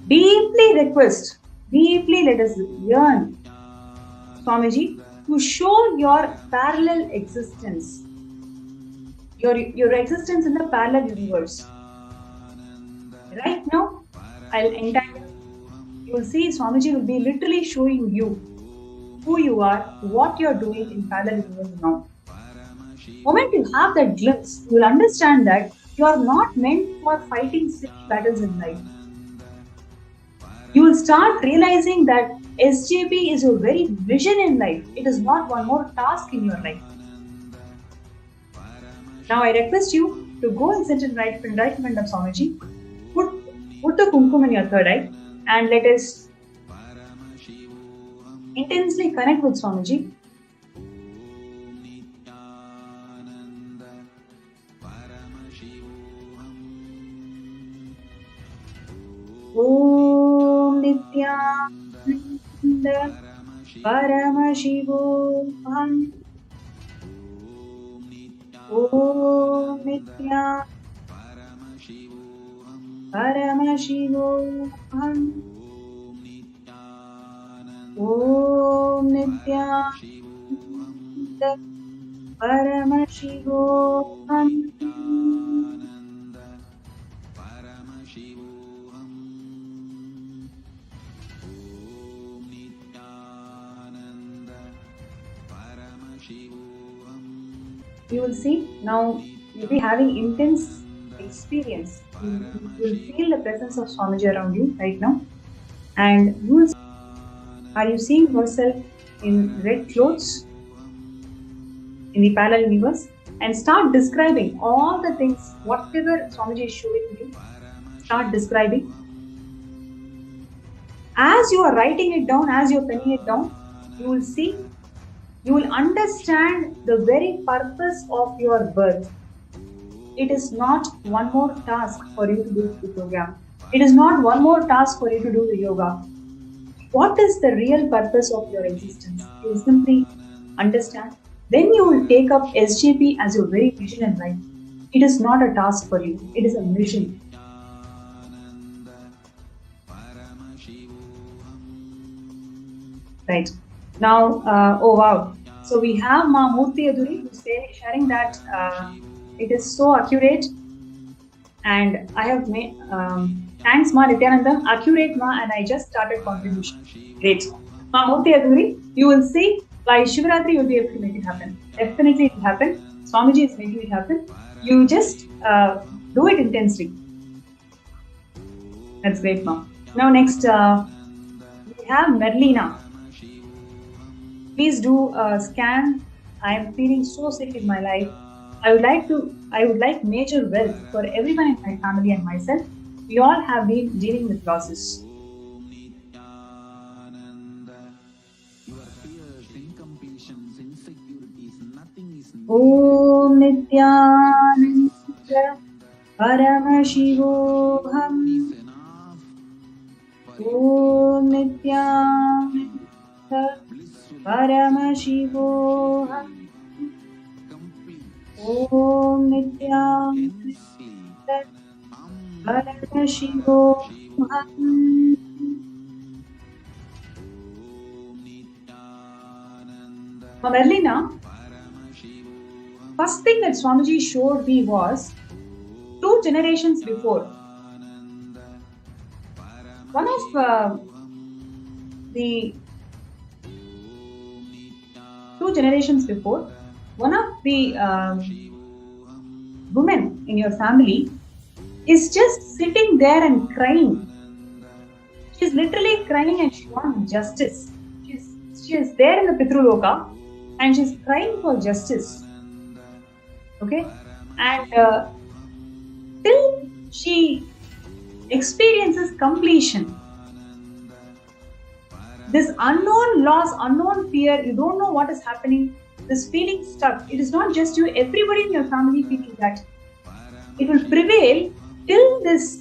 deeply let us yearn Swamiji to show your parallel existence, your existence in the parallel universe. Right now, I'll entangle. You will see Swamiji will be literally showing you who you are, what you're doing in parallel universe now. The moment you have that glimpse, you will understand that you are not meant for fighting silly battles in life. You will start realizing that SJP is your very vision in life. It is not one more task in your life. Now I request you to go and sit in right in front of Swamiji. Put the kumkum in your third eye and let us intensely connect with Swamiji. Om Nithyananda Paramashivam. Om Nithyananda Paramashivam. Om Nithyananda Paramashivam. You will see now you'll be having intense experience. You will feel the presence of Swamiji around you right now, and you will. Are you seeing yourself in red clothes in the parallel universe? And start describing all the things, whatever Swamiji is showing you. Start describing. As you are writing it down, as you are penning it down, you will see. You will understand the very purpose of your birth. It is not one more task for you to do the program. It is not one more task for you to do the yoga. What is the real purpose of your existence? You will simply understand. Then you will take up SJP as your very vision in life. It is not a task for you. It is a mission. Right. Now, oh wow. So we have Ma Murthy Aduri who's sharing that it is so accurate. And I have made, thanks Ma Nithyananda, accurate Ma, and I just started contribution. Great. Ma Murthy Aduri, you will see by Shivaratri you will be able to make it happen. Definitely it will happen. Swamiji is making it happen. You just do it intensely. That's great, Ma. Now next, we have Merlina. Please do a scan. I am feeling so sick in my life. I would like major wealth for everyone in my family and myself. We all have been dealing with losses. Om Nithyananda Paramashivam. Om Nithyananda Paramashivam. Om Nithyananda Paramashivam. Merlina, first thing that Swamiji showed me was 2 generations before. One of the 2 generations before, one of the women in your family is just sitting there and crying. She's literally crying and she wants justice. She is there in the Pitruloka and she's crying for justice. Okay? And till she experiences completion, this unknown loss, unknown fear, you don't know what is happening, this feeling stuck. It is not just you, everybody in your family feeling that. It will prevail till this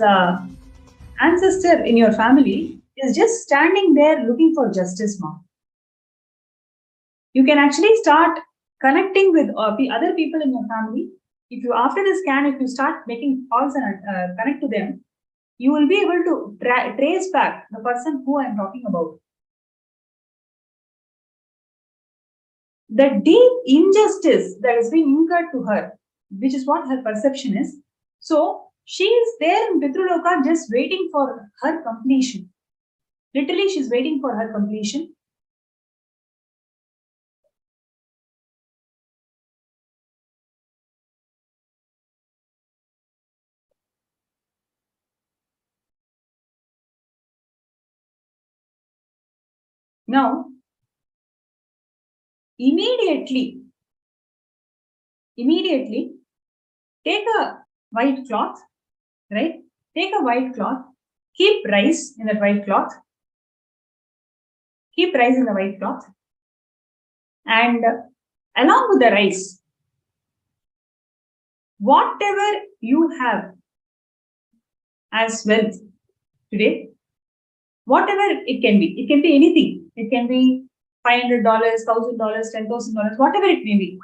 ancestor in your family is just standing there looking for justice, mom. You can actually start connecting with the other people in your family. If you, after the scan, if you start making calls and connect to them, you will be able to trace back the person who I am talking about. The deep injustice that has been incurred to her, which is what her perception is. So she is there in Pitruloka just waiting for her completion. Literally, she's waiting for her completion. Now, immediately, take a white cloth, right? Take a white cloth, keep rice in that white cloth, keep rice in the white cloth, and along with the rice, whatever you have as wealth today, whatever it can be anything. It can be $500, $1,000, $10,000, whatever it may be.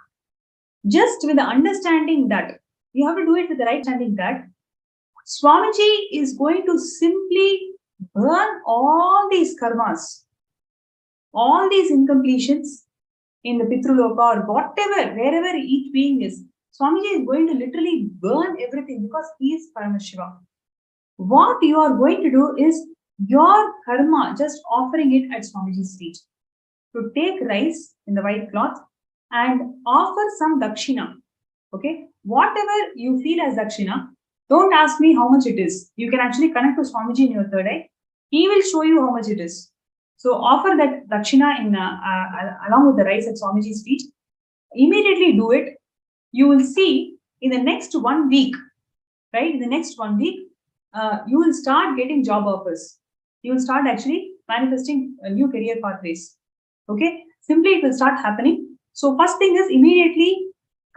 Just with the understanding that you have to do it with the right understanding that Swamiji is going to simply burn all these karmas, all these incompletions in the Pitruloka or whatever, wherever each being is. Swamiji is going to literally burn everything because he is Paramashivam. What you are going to do is your karma, just offering it at Swamiji's feet. To take rice in the white cloth and offer some dakshina. Okay, whatever you feel as dakshina, don't ask me how much it is. You can actually connect to Swamiji in your third eye. He will show you how much it is. So offer that dakshina in along with the rice at Swamiji's feet. Immediately do it. You will see in the next 1 week, right? In the next 1 week, you will start getting job offers. You will start actually manifesting new career pathways. Okay, simply it will start happening. So first thing is immediately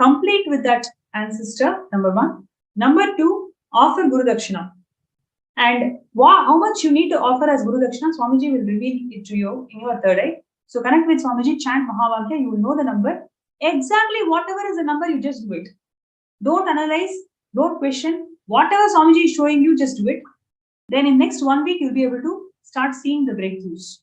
complete with that ancestor, number 1. Number 2, offer Guru Dakshina. And how much you need to offer as Guru Dakshina, Swamiji will reveal it to you in your third eye. So connect with Swamiji, chant Mahavakya, you will know the number. Exactly whatever is the number, you just do it. Don't analyze, don't question. Whatever Swamiji is showing you, just do it. Then in next 1 week, you'll be able to start seeing the breakthroughs.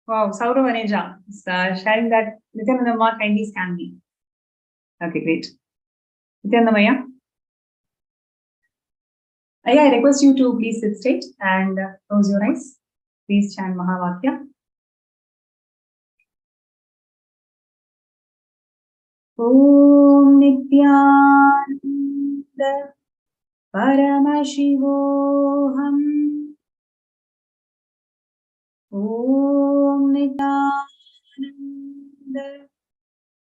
Wow, Saurav Aneja is sharing that Nithyananda Ma kindly scan me. Okay, great. Nithyananda Maya. I request you to please sit straight and close your eyes. Please chant Mahavakya. Om Nithyananda Paramashivam. Om Nithyananda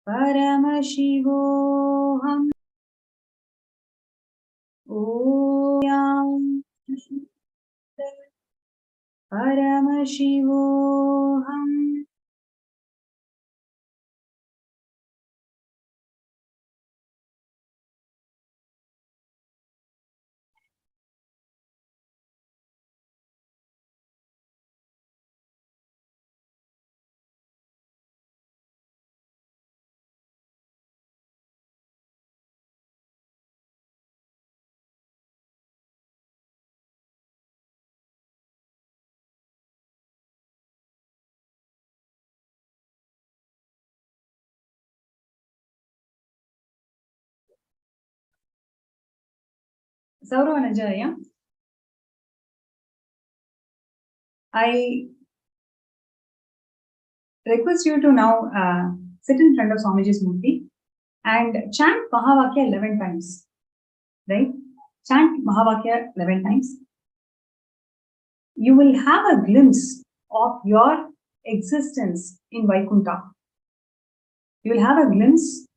Paramashivam. Om Paramashivam. Sauravanajaya, I request you to now sit in front of Swamiji's Murti and chant Mahavakya 11 times. Right? Chant Mahavakya 11 times. You will have a glimpse of your existence in Vaikuntha. You will have a glimpse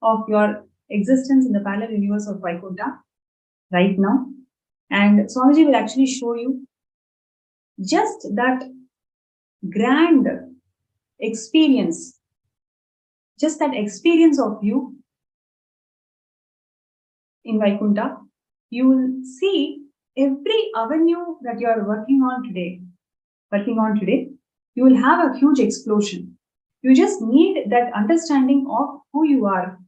of your existence in the parallel universe of Vaikuntha right now. And Swamiji will actually show you just that grand experience, just that experience of you in Vaikuntha. You will see every avenue that you are working on today, you will have a huge explosion. You just need that understanding of who you are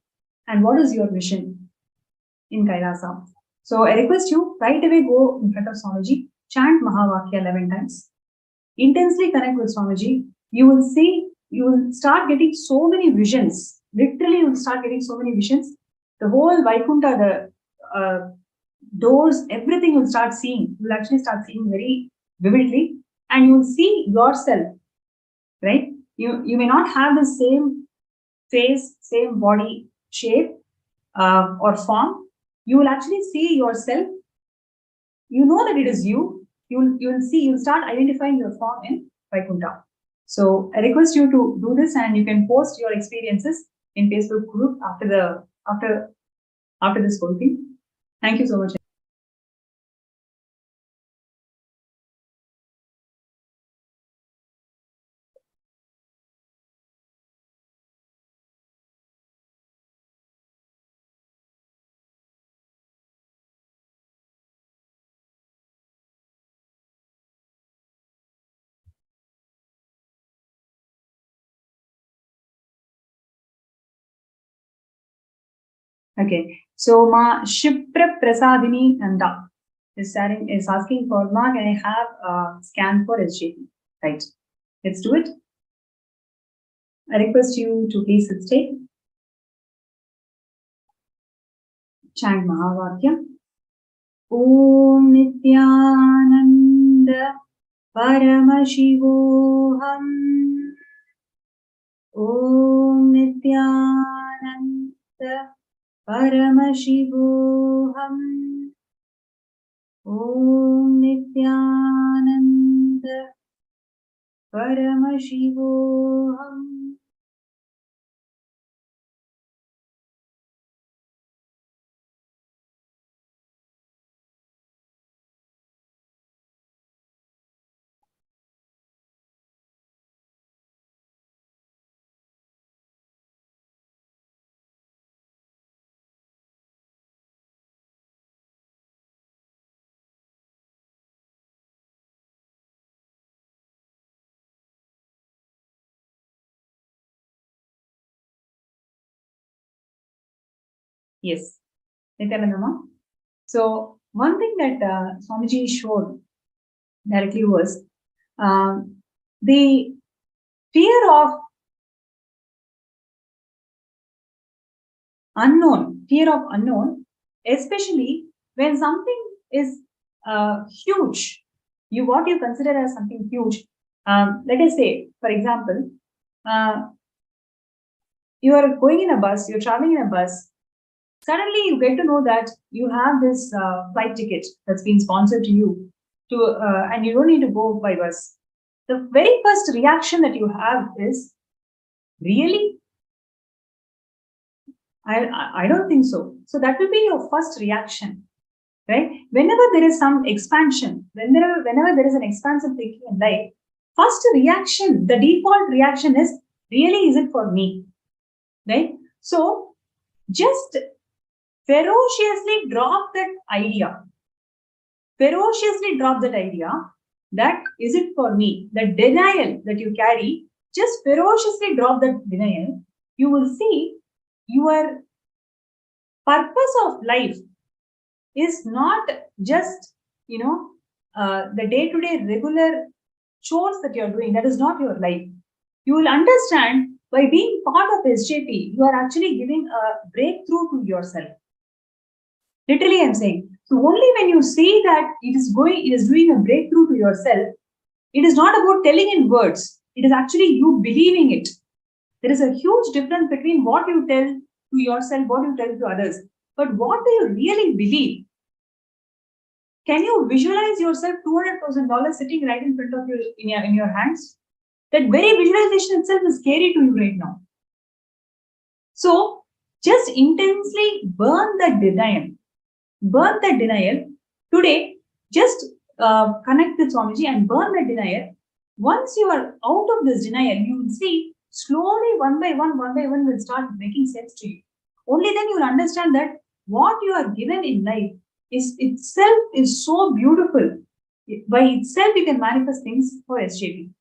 and what is your mission in Kailasa. So I request you right away go in front of Swamiji, chant Mahavakya 11 times, intensely connect with Swamiji. You will see, you will start getting so many visions. Literally, you will start getting so many visions. The whole Vaikuntha, the doors, everything you will start seeing. You will actually start seeing very vividly, and you will see yourself, right? You may not have the same face, same body shape or form. You will actually see yourself. You know that it is you. You'll start identifying your form in Vaikuntha. So I request you to do this, and you can post your experiences in Facebook group after this whole thing. Thank you so much. Okay, so Ma Shipra Prasadini Nanda is asking for Ma, can I have a scan for SJP? Right, let's do it. I request you to please sit straight. Chant Mahavakya. Om Nithyananda Paramashivam. Om Nithyananda Paramashivam. Om Nithyananda Paramashivam. Yes, Nithyananda. So one thing that Swamiji showed directly was the fear of unknown, especially when something is huge, what you consider as something huge. Let us say, for example, you are going in a bus, you're traveling in a bus. Suddenly, you get to know that you have this flight ticket that's been sponsored to you, and you don't need to go by bus. The very first reaction that you have is, really? I don't think so. So that will be your first reaction, right? whenever there is some expansion, whenever there is an expansive thinking in life, first reaction, the default reaction is, really, is it for me? Right? So just ferociously drop that idea. Ferociously drop that idea that is it for me? The denial that you carry, just ferociously drop that denial. You will see your purpose of life is not just, the day-to-day regular chores that you're doing. That is not your life. You will understand by being part of SJP, you are actually giving a breakthrough to yourself. Literally, I'm saying. So only when you see that it is doing a breakthrough to yourself, it is not about telling in words. It is actually you believing it. There is a huge difference between what you tell to yourself, what you tell to others. But what do you really believe? Can you visualize yourself $200,000 sitting right in front of you in your hands? That very visualization itself is scary to you right now. So just intensely burn that denial. Burn that denial. Today, just connect with Swamiji and burn that denial. Once you are out of this denial, you will see slowly one by one will start making sense to you. Only then you will understand that what you are given in life itself is so beautiful. By itself, you can manifest things for SJP.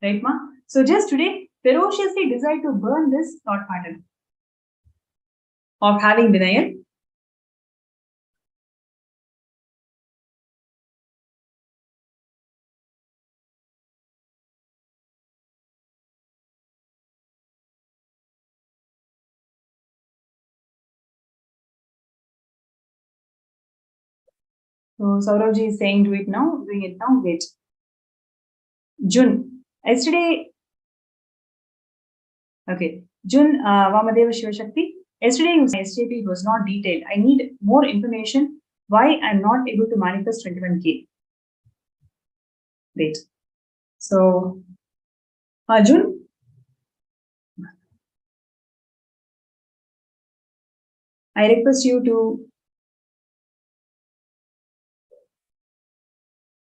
Right, Ma? So just today, ferociously decide to burn this thought pattern of having denial. So Saurabji is saying, doing it now, wait. June. Yesterday, okay. June, Vamadeva Shivashakti. Yesterday, you said SJP was not detailed. I need more information why I'm not able to manifest 21K. Wait. So, June. I request you to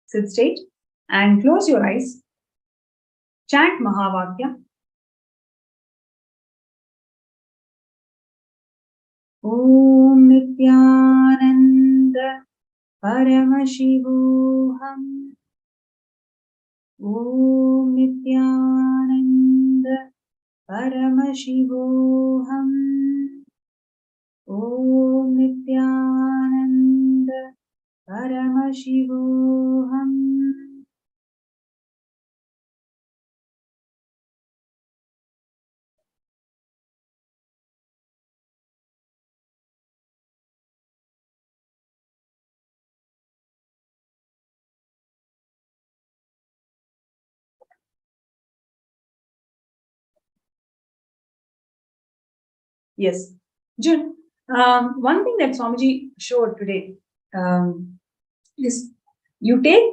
sit straight and close your eyes. Chant Mahavakya. Om Nithyananda Paramashivam. Om Nithyananda Paramashivam. Om Nithyananda Paramashivam. Yes. June, one thing that Swamiji showed today is you take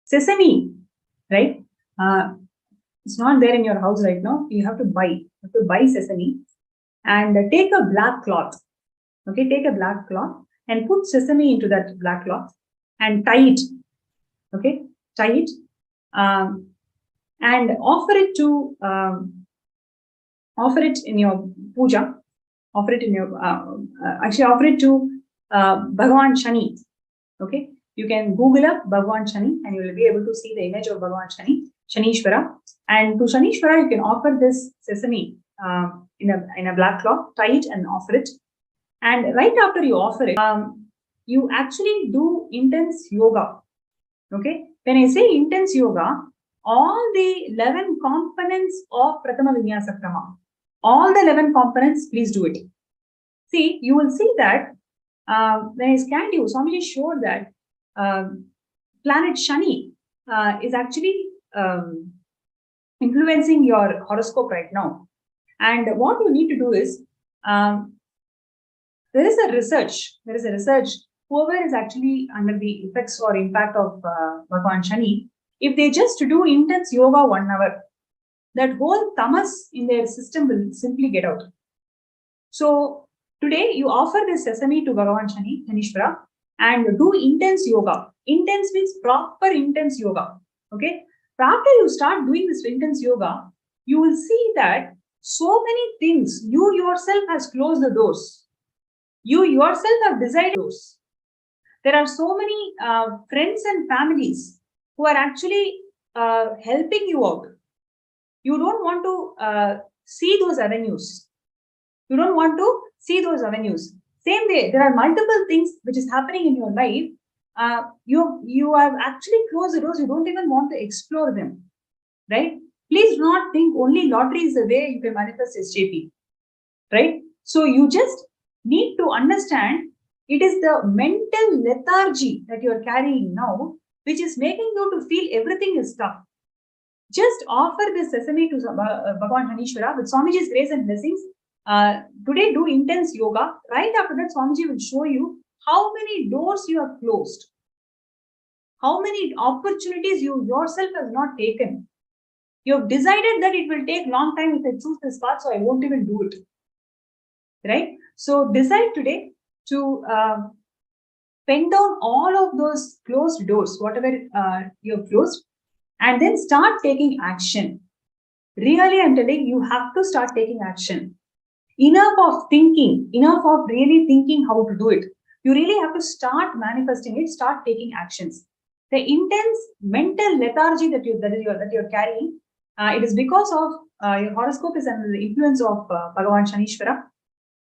sesame, right? It's not there in your house right now. You have to buy sesame and take a black cloth. Okay, take a black cloth and put sesame into that black cloth and tie it. Okay, tie it and offer it in your puja. Offer it in your offer it to Bhagavan Shani. Okay, you can Google up Bhagavan Shani and you will be able to see the image of Bhagavan Shani, Shanishwara. And to Shanishwara, you can offer this sesame in a black cloth, tie it and offer it. And right after you offer it, you actually do intense yoga. Okay, when I say intense yoga, all the 11 components of Prathama Vinyasa Krama, all the 11 components, please do it. See, you will see that when I scanned you, Swamiji showed that planet Shani is actually influencing your horoscope right now. And what you need to do is, there is a research, whoever is actually under the effects or impact of Bhagavan Shani, if they just do intense yoga 1 hour, that whole tamas in their system will simply get out. So Today, you offer this sesame to Bhagavan Shanishwara and do intense yoga. Intense means proper intense yoga. Okay. So after you start doing this intense yoga, you will see that so many things, you yourself has closed the doors. You yourself have decided doors. There are so many friends and families who are actually helping you out. You don't want to see those avenues. You don't want to see those avenues. Same way, there are multiple things which is happening in your life. You have actually closed the doors. You don't even want to explore them, right? Please do not think only lottery is the way you can manifest SJP, right? So you just need to understand it is the mental lethargy that you are carrying now, which is making you to feel everything is tough. Just offer this sesame to Bhagavan Shanishwara with Swamiji's grace and blessings. Today, do intense yoga. Right after that, Swamiji will show you how many doors you have closed, how many opportunities you yourself have not taken. You have decided that it will take long time if I choose this path, so I won't even do it. Right? So decide today to pen down all of those closed doors, whatever you have closed, and then start taking action. Really, I'm telling you, have to start taking action. Enough of thinking, enough of really thinking how to do it. You really have to start manifesting it, start taking actions. The intense mental lethargy that you're carrying, it is because of your horoscope is under the influence of Bhagavan Shanishwara.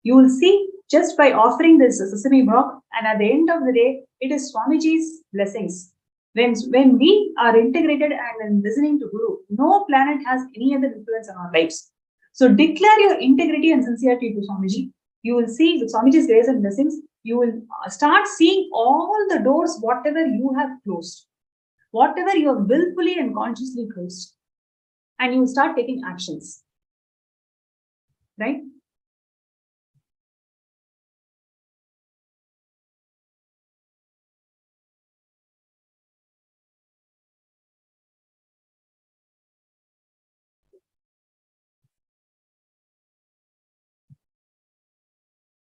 You will see just by offering this sesame block, and at the end of the day, it is Swamiji's blessings. When we are integrated and listening to Guru, no planet has any other influence on our lives. So declare your integrity and sincerity to Swamiji. You will see with Swamiji's grace and blessings, you will start seeing all the doors, whatever you have closed, whatever you have willfully and consciously closed, and you will start taking actions. Right?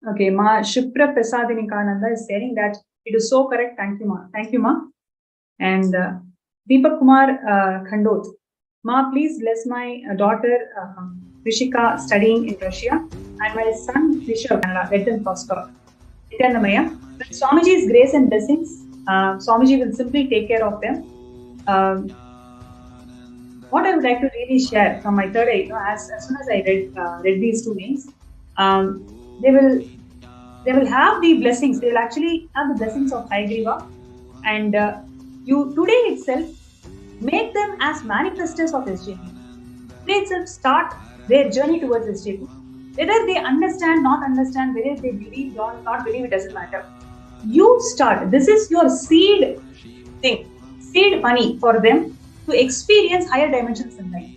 Okay, Ma Shipra Prasadinikananda is saying that it is so correct. Thank you, Ma. Thank you, Ma. And Deepak Kumar Khandot. Ma, please bless my daughter Rishika studying in Russia and my son Rishabh. Let them prosper. Nithyananda, with Swamiji's grace and blessings, Swamiji will simply take care of them. What I would like to really share from my third eye, as soon as I read these two names, they will have the blessings. They will actually have the blessings of Haigriva, and you today itself make them as manifestors of SJP. Today itself start their journey towards SJP. Whether they understand, not understand, whether they believe or not believe, it doesn't matter. You start. This is your seed thing, seed money for them to experience higher dimensions in life.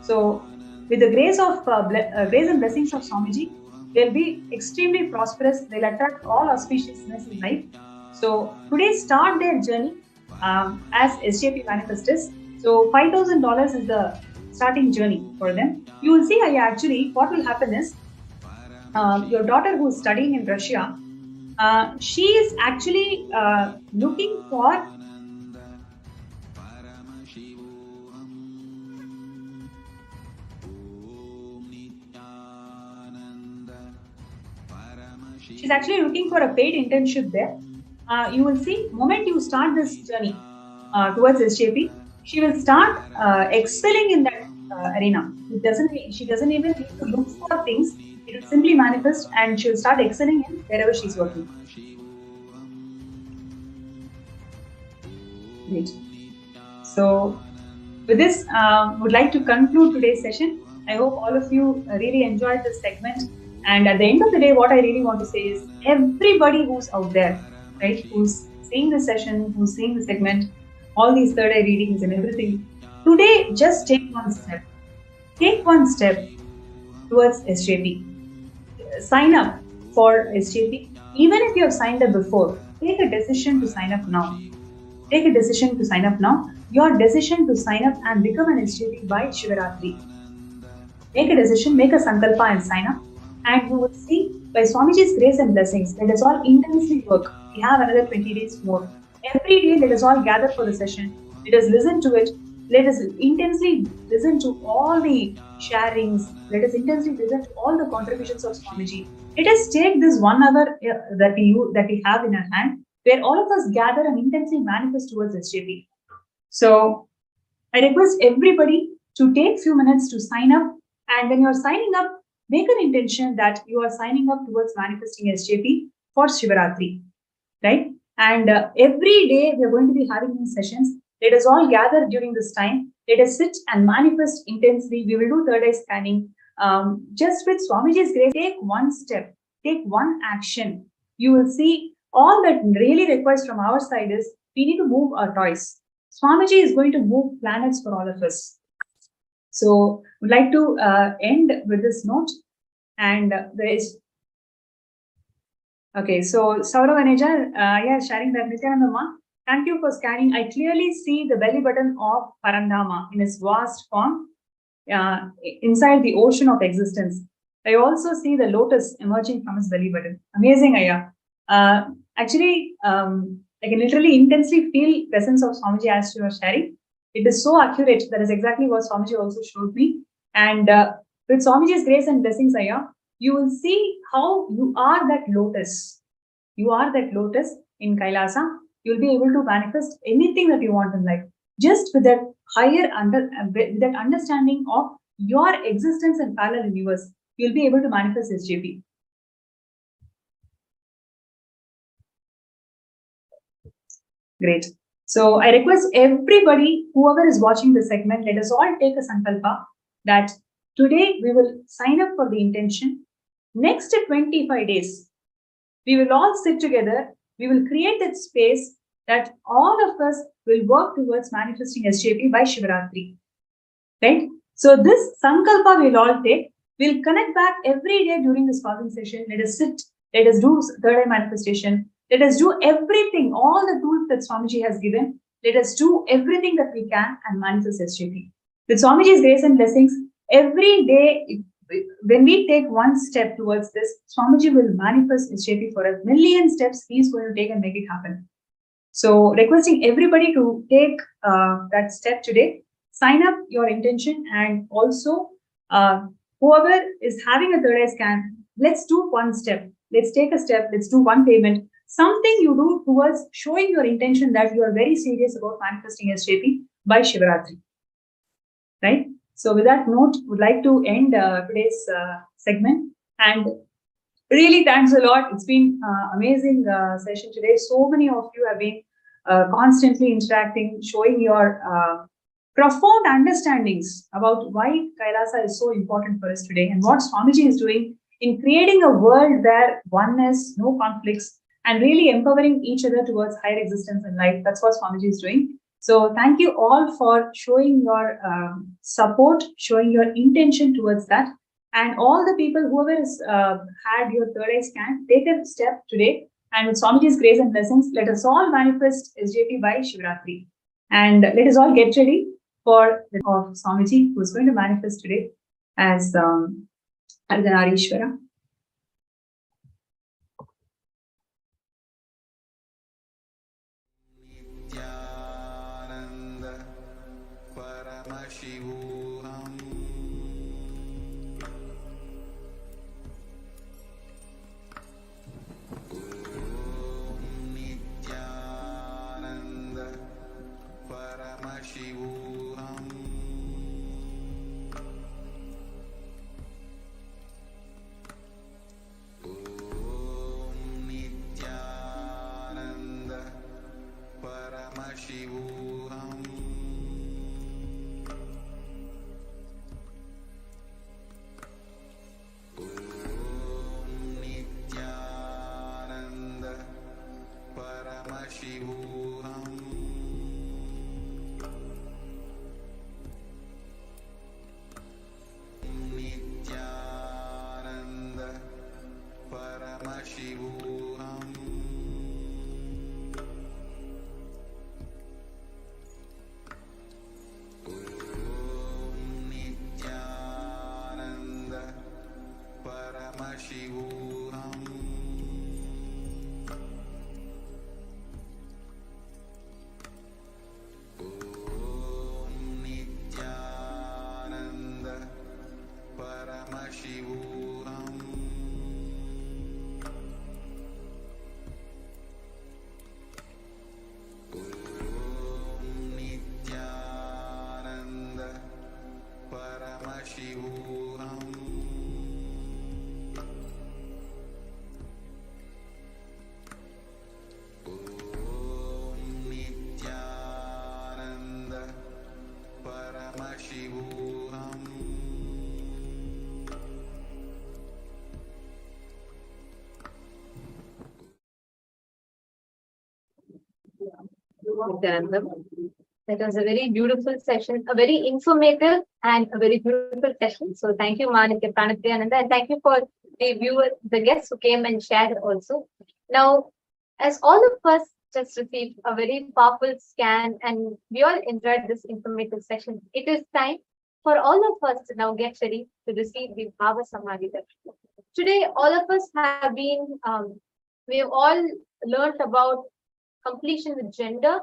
So, with the grace of grace and blessings of Swamiji, they'll be extremely prosperous. They'll attract all auspiciousness in life. So today, start their journey as SJP manifestors. So $5,000 is the starting journey for them. You will see, what will happen is, your daughter who is studying in Russia, she is actually looking for she's actually looking for a paid internship there. You will see, moment you start this journey towards SJP, she will start excelling in that arena. She doesn't even need to look for things. It will simply manifest, and she will start excelling in wherever she's working. Great. So, with this, would like to conclude today's session. I hope all of you really enjoyed this segment. And at the end of the day, what I really want to say is, everybody who's out there, right, who's seeing the session, who's seeing the segment, all these third eye readings and everything, today just take one step. Take one step towards SJP. Sign up for SJP. Even if you have signed up before, take a decision to sign up now. Take a decision to sign up now. Your decision to sign up and become an SJP by Shivaratri. Make a decision, make a sankalpa and sign up. And you will see, by Swamiji's grace and blessings, let us all intensely work. We have another 20 days more. Every day, let us all gather for the session. Let us listen to it. Let us intensely listen to all the sharings. Let us intensely listen to all the contributions of Swamiji. Let us take this 1 hour that we have in our hand, where all of us gather and intensely manifest towards SJP. So I request everybody to take few minutes to sign up. And when you're signing up, make an intention that you are signing up towards manifesting SJP for Shivaratri, right? And every day we are going to be having these sessions. Let us all gather during this time. Let us sit and manifest intensely. We will do third eye scanning. Just with Swamiji's grace, take one step, take one action. You will see all that really requires from our side is we need to move our toys. Swamiji is going to move planets for all of us. So would like to end with this note. And there is okay. So Saurav Aneja, sharing that Nithyananda Ma. Thank you for scanning. I clearly see the belly button of Parandama in its vast form inside the ocean of existence. I also see the lotus emerging from his belly button. Amazing, Aya. Actually, I can literally intensely feel presence of Swamiji as you are sharing. It is so accurate. That is exactly what Swamiji also showed me. And with Swamiji's grace and blessings, Aya, you will see how you are that lotus. You are that lotus in Kailasa. You'll be able to manifest anything that you want in life. Just with that higher with that understanding of your existence in parallel universe, you'll be able to manifest SJP. Great. So I request everybody, whoever is watching the segment, let us all take a sankalpa that today we will sign up for the intention. Next 25 days, we will all sit together. We will create that space that all of us will work towards manifesting SJP by Shivaratri. Right? So this sankalpa we'll all take. We'll connect back every day during this pausing session. Let us sit. Let us do third eye manifestation. Let us do everything, all the tools that Swamiji has given. Let us do everything that we can and manifest SJP. With Swamiji's grace and blessings, every day, when we take one step towards this, Swamiji will manifest SJP for a million steps he's going to take and make it happen. So requesting everybody to take that step today, sign up your intention, and also whoever is having a third eye scan, let's do one step. Let's take a step. Let's do one payment. Something you do towards showing your intention that you are very serious about manifesting SJP by Shivaratri. Right? So with that note, would like to end today's segment. And really thanks a lot. It's been amazing session today. So many of you have been constantly interacting, showing your profound understandings about why Kailasa is so important for us today and what Swamiji is doing in creating a world where oneness, no conflicts, and really empowering each other towards higher existence in life. That's what Swamiji is doing. So thank you all for showing your support, showing your intention towards that. And all the people, whoever has had your third eye scan, take a step today. And with Swamiji's grace and blessings, let us all manifest SJP by Shivaratri. And let us all get ready for the of Swamiji, who is going to manifest today as Ardhanareeshwara. Nithyananda Paramashivam Nithyananda Paramashivam Nithyananda. That was a very beautiful session, a very informative and a very beautiful session. So thank you, Nithyananda, and thank you for the viewers, the guests who came and shared also. Now, as all of us just received a very powerful scan and we all enjoyed this informative session, it is time for all of us to now get ready to receive the Bhava Samadhi Darshan. Today, all of us have been, we have all learned about completion with gender,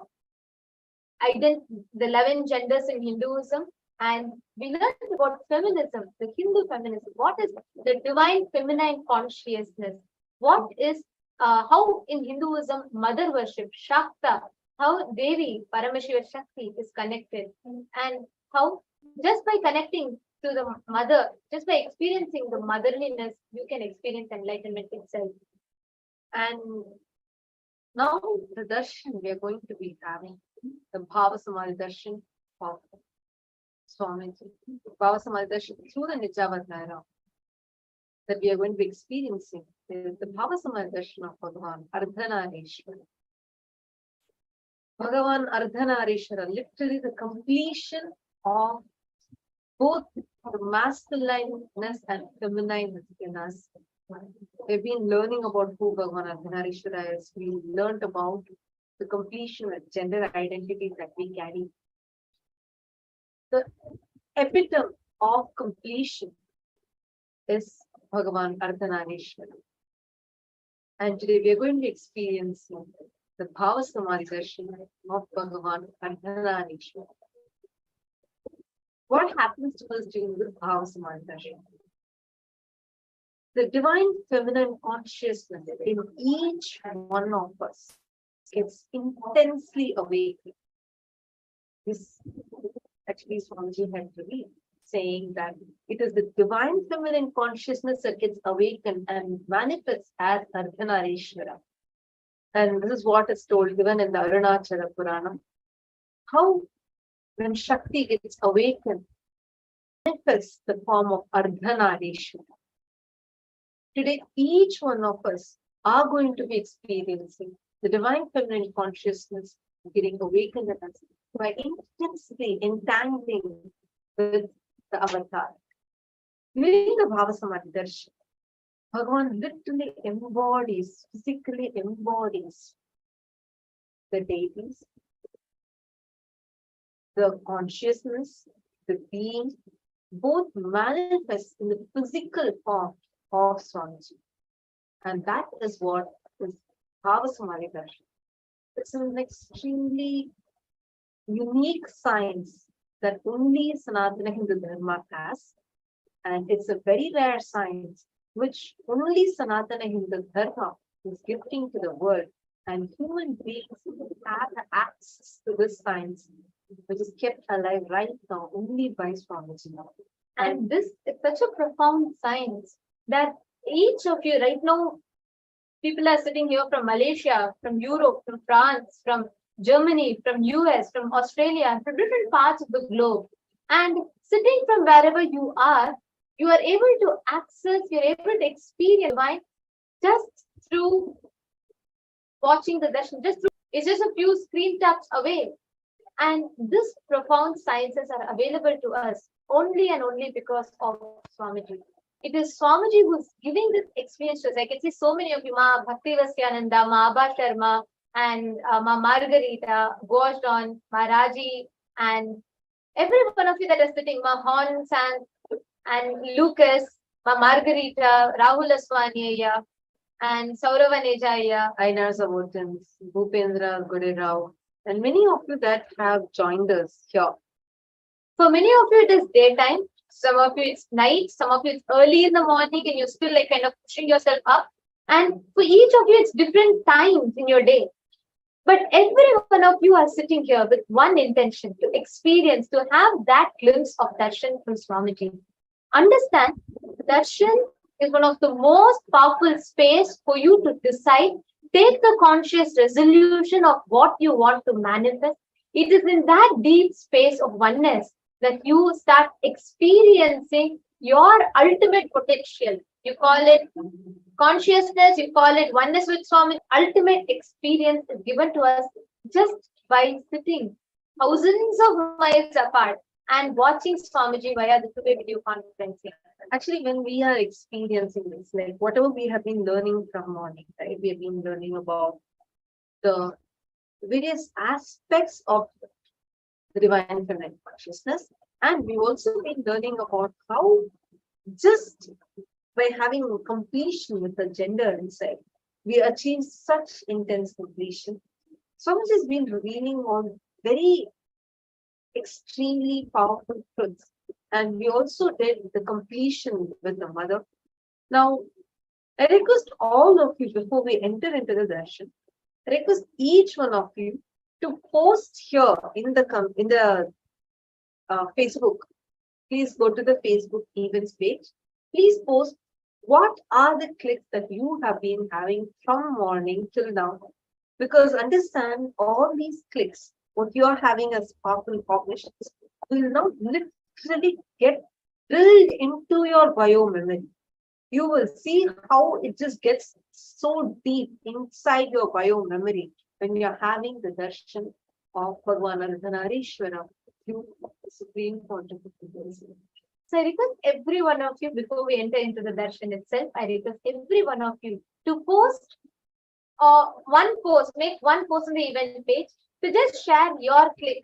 the 11 genders in Hinduism, and we learned about feminism, the Hindu feminism. What is the divine feminine consciousness? What is how in Hinduism mother worship, Shakta, how Devi, Paramashivam Shakti is connected, and how just by connecting to the mother, just by experiencing the motherliness, you can experience enlightenment itself. And now the darshan we are going to be having, the Bhava Samadhi darshan of Swamiji, Bhava Samadhi darshan through the Nijavadhyaya that we are going to be experiencing is the Bhava Samadhi darshan of Bhagavan Ardhanareeshwara. Bhagavan Ardhanareeshwara, literally the completion of both the masculineness and feminineness in us. We've been learning about who Bhagavan Ardhanareeshwara is. We learned about the completion of gender identities that we carry. The epitome of completion is Bhagavan Ardhanareeshwara. And today we are going to be experiencing the Bhava Samadhi darshan of Bhagavan Ardhanareeshwara. What happens to us during the Bhava Samadhi darshan? The divine feminine consciousness in each one of us gets intensely awakened. This actually Swamiji had to read, saying that it is the divine feminine consciousness that gets awakened and manifests as Ardhanareeshwara. And this is what is told given in the Arunachala Purana. How when Shakti gets awakened, manifests the form of Ardhanareeshwara. Today, each one of us are going to be experiencing the divine feminine consciousness getting awakened in us by intensely entangling with the avatar. During the Bhava Samadhi darshan, Bhagavan literally embodies, physically embodies the deities, the consciousness, the being, both manifest in the physical form of Swamiji. And that is what is Bhava Samadhi darshan. It's an extremely unique science that only Sanatana Hindu Dharma has. And it's a very rare science which only Sanatana Hindu Dharma is gifting to the world. And human beings have access to this science, which is kept alive right now only by Swamiji. And this is such a profound science that each of you right now, people are sitting here from Malaysia, from Europe, from France, from Germany, from US, from Australia, from different parts of the globe. And sitting from wherever you are able to access, you're able to experience divine just through watching the darshan. It's just a few screen taps away. And this profound sciences are available to us only and only because of Swamiji. It is Swamiji who's giving this experience to us. I can see so many of you, Ma Bhakti Vasyananda, Ma Abha Sharma, and Ma Margarita, Goshdon, Ma Raji, and every one of you that are sitting, Ma Hon San, and Lucas, Ma Margarita, Rahul Aswaniya, and Saurava Nejaya, Ainar Savotans, Bhupendra Gurerao, and many of you that have joined us here. For many of you, it is daytime. Some of you, it's night. Some of you, it's early in the morning, and you're still like kind of pushing yourself up. And for each of you, it's different times in your day. But every one of you are sitting here with one intention: to experience, to have that glimpse of darshan from Swamiji. Understand, darshan is one of the most powerful space for you to decide. Take the conscious resolution of what you want to manifest. It is in that deep space of oneness that you start experiencing your ultimate potential. You call it consciousness, you call it oneness with Swami. Ultimate experience is given to us just while sitting thousands of miles apart and watching Swamiji via the two-way video conferencing. Actually, when we are experiencing this, like whatever we have been learning from morning, right? We have been learning about the various aspects of the divine feminine consciousness, and we've also been learning about how just by having completion with the gender inside, we achieve such intense completion. Swamiji has been revealing on very extremely powerful truths. And we also did the completion with the mother. Now, I request all of you before we enter into the darshan, I request each one of you to post here in the Facebook. Please go to the Facebook events page. Please post what are the clicks that you have been having from morning till now. Because understand all these clicks, what you are having as powerful cognitions will now literally get drilled into your bio memory. You will see how it just gets so deep inside your bio memory when you're having the darshan of Bhagavan Ardhanareeshwara, you Supreme Pontiff of Buddhism. So I request every one of you, before we enter into the darshan itself, I request every one of you to post one post, make one post on the event page to just share your click.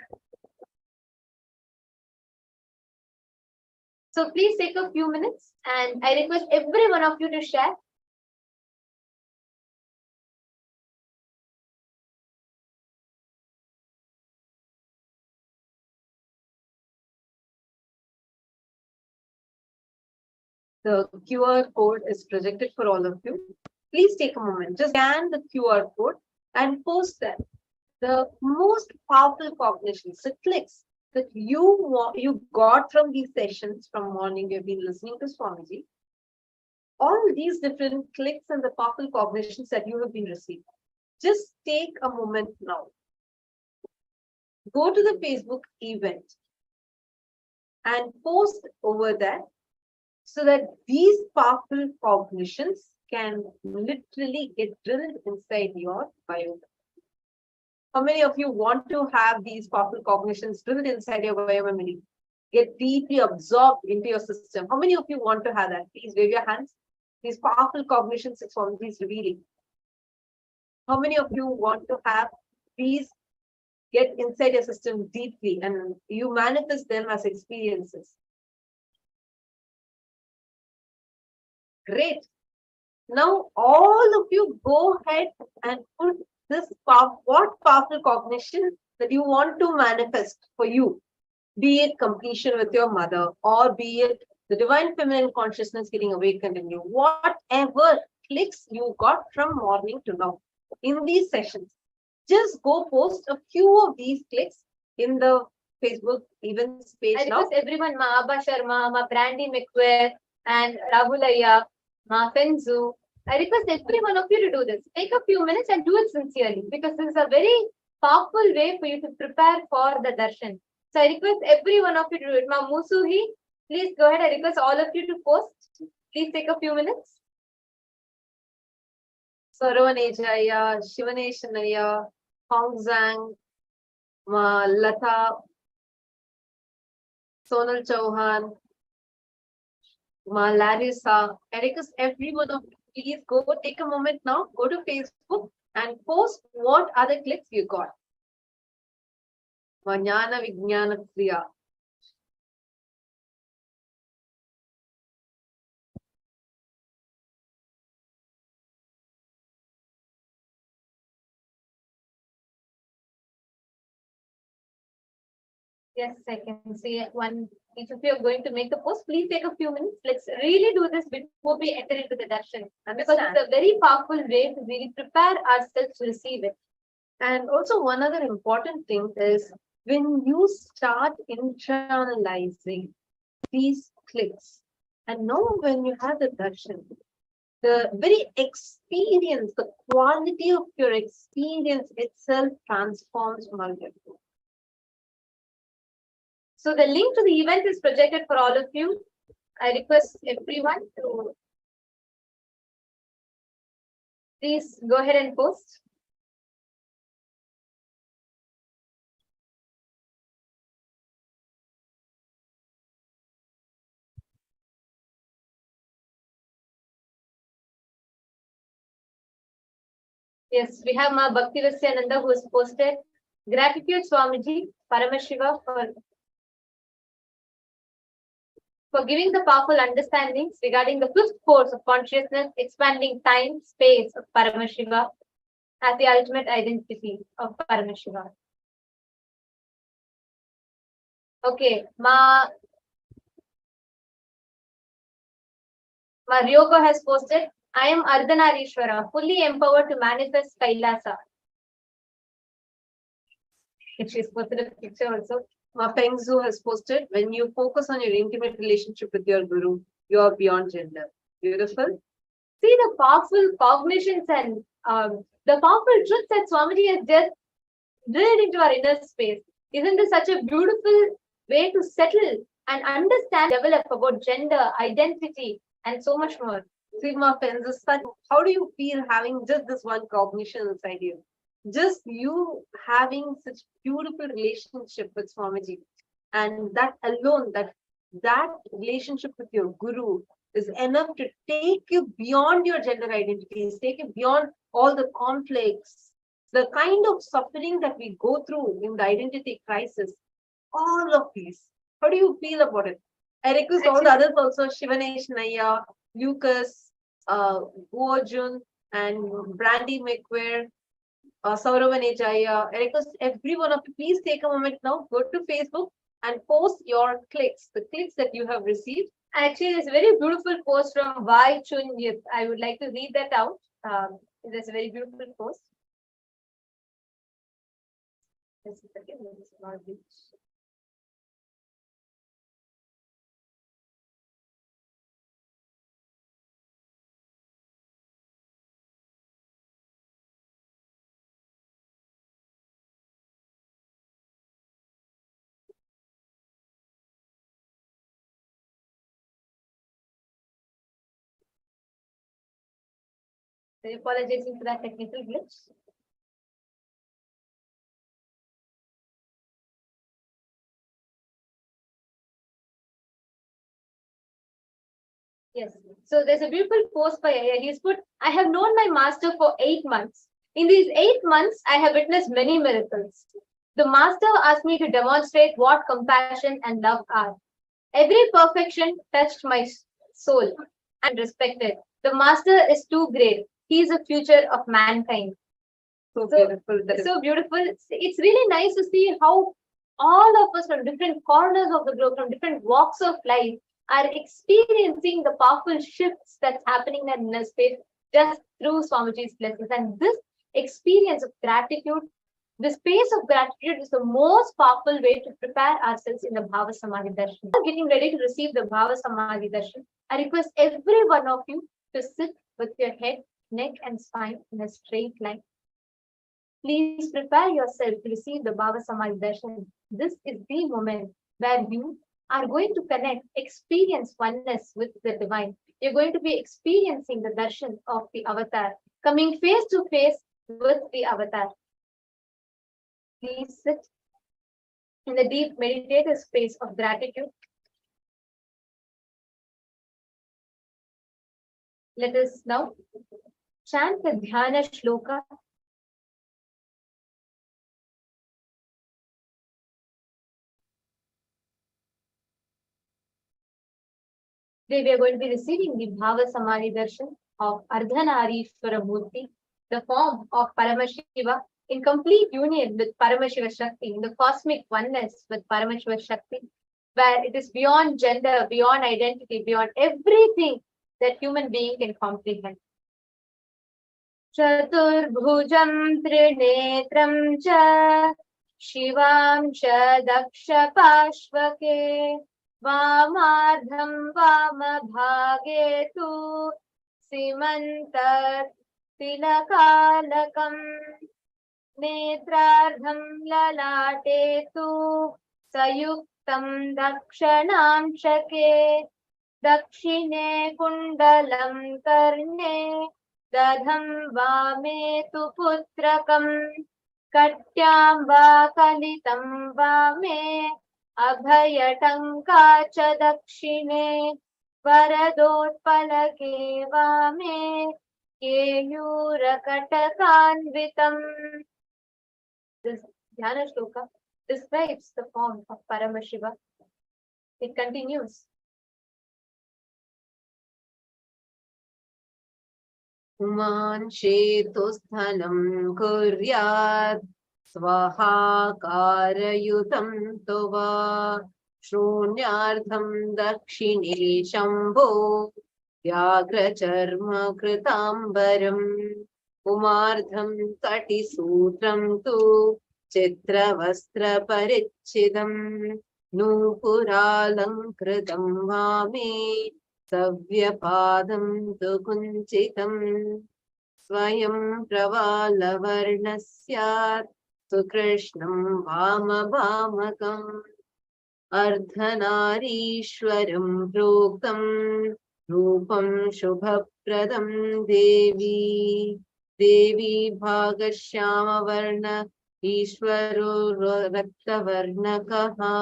So please take a few minutes and I request every one of you to share. The QR code is projected for all of you. Please take a moment, just scan the QR code and post that. The most powerful cognitions, the clicks that you got from these sessions from morning, you've been listening to Swamiji, all these different clicks and the powerful cognitions that you have been receiving. Just take a moment now. Go to the Facebook event and post over there so that these powerful cognitions can literally get drilled inside your bio. How many of you want to have these powerful cognitions drilled inside your bio memory? Get deeply absorbed into your system. How many of you want to have that? Please wave your hands. These powerful cognitions is Swamiji is revealing. How many of you want to have these get inside your system deeply and you manifest them as experiences? Great. Now all of you go ahead and put this what powerful cognition that you want to manifest for you, be it completion with your mother or be it the divine feminine consciousness getting awakened in you, whatever clicks you got from morning to now in these sessions, just go post a few of these clicks in the Facebook events page. I request everyone, Ma Abba Sharma, Ma Brandy McQuare, and Rahulaya, Ma Fenzu. I request every one of you to do this. Take a few minutes and do it sincerely because this is a very powerful way for you to prepare for the darshan. So I request every one of you to do it. Ma Musuhi, please go ahead. I request all of you to post. Please take a few minutes. Saravanejaya, Shivaneshanaya, Hong Zhang, Ma Lata, Sonal Chauhan, Ma Larissa. I request every one of you, please go take a moment now, go to Facebook and post what other clicks you got. Vajnana Vijnana Kriya. Yes, I can see one. Each of you are going to make the post. Please take a few minutes. Let's really do this before we enter into the darshan. Because it's a very powerful way to really prepare ourselves to receive it. And also one other important thing is when you start internalizing these clicks, and now when you have the darshan, the very experience, the quality of your experience itself transforms multiple. So the link to the event is projected for all of you. I request everyone to please go ahead and post. Yes, we have Ma Bhakti Nithyananda who has posted gratitude Swamiji Paramashiva for giving the powerful understandings regarding the fifth force of consciousness, expanding time, space of Paramashiva as the ultimate identity of Paramashiva. Okay, Ma Ryoko has posted, I am Ardhanareeshwara, fully empowered to manifest Kailasa. She's posted a picture also. Ma Pengzu has posted, when you focus on your intimate relationship with your guru, you are beyond gender. Beautiful. See the powerful cognitions and the powerful truths that Swamiji has just drilled into our inner space. Isn't this such a beautiful way to settle and understand, develop about gender, identity, and so much more? See, Ma Pengzu, how do you feel having just this one cognition inside you? Just you having such beautiful relationship with Swamiji, and that alone, that relationship with your guru is enough to take you beyond your gender identities, take you beyond all the conflicts, the kind of suffering that we go through in the identity crisis. All of these. How do you feel about it? I request all the others also, Shivanesh Naya, Lucas, Gojun, and Brandy McQuare, Sauravan Ejaya. I request every one of you, please take a moment now, go to Facebook and post your clicks, the clicks that you have received. Actually, there's a very beautiful post from Vai Chun Yip. I would like to read that out. There's a very beautiful post. Just a second, let me not reach. So apologizing for that technical glitch. Yes. So there's a beautiful post by he's put, I have known my master for 8 months. In these 8 months, I have witnessed many miracles. The master asked me to demonstrate what compassion and love are. Every perfection touched my soul and respected. The master is too great. He is the future of mankind. So beautiful. So beautiful. It's really nice to see how all of us from different corners of the globe, from different walks of life, are experiencing the powerful shifts that's happening in inner space just through Swamiji's blessings. And this experience of gratitude, the space of gratitude is the most powerful way to prepare ourselves in the Bhava Samadhi Darshan. Getting ready to receive the Bhava Samadhi Darshan, I request every one of you to sit with your head, neck, and spine in a straight line. Please prepare yourself to receive the Bhava Samadhi Darshan. This is the moment where you are going to connect, experience oneness with the divine. You're going to be experiencing the darshan of the avatar, coming face to face with the avatar. Please sit in the deep meditative space of gratitude. Let us now chant the Dhyana Shloka. Today we are going to be receiving the Bhava Samadhi Darshan of Ardhanareeshwara Murti, the form of Paramashiva in complete union with Paramashiva Shakti, in the cosmic oneness with Paramashiva Shakti, where it is beyond gender, beyond identity, beyond everything that human being can comprehend. Chaturbhujam Trinetram cha Shivam cha Daksha Pashvake Vamadham Vamabhage tu Simantar Tilakalakam Netrardham Lalate tu Sayuktam Dakshanam Shake Dakshine Kundalam Karne Dadham Vame tu Putrakam Katyam Va Kalitam Vame Abhayatanka cha dakshine Varadotpalake vame Keyurakatakanvitam. This Dhyana Shloka describes the form of Paramashiva. It continues. Uman Shetusthanam Kuryat Swahakarayutam Tova Shrunyartham Dakshine Shambho Vyagracharma Kritambaram Umardham Katisutram Tu Chitravastra Parichidam Nupuralankritam Vame Savyapadam tu kunchitam Swayam pravalavarnasyat Sukrishnam vamabhamakam Ardhanareeshwaram proktam Rupam shubhapradam Devi Devi bhagashyama varna Ishwaro raktavarnakaha.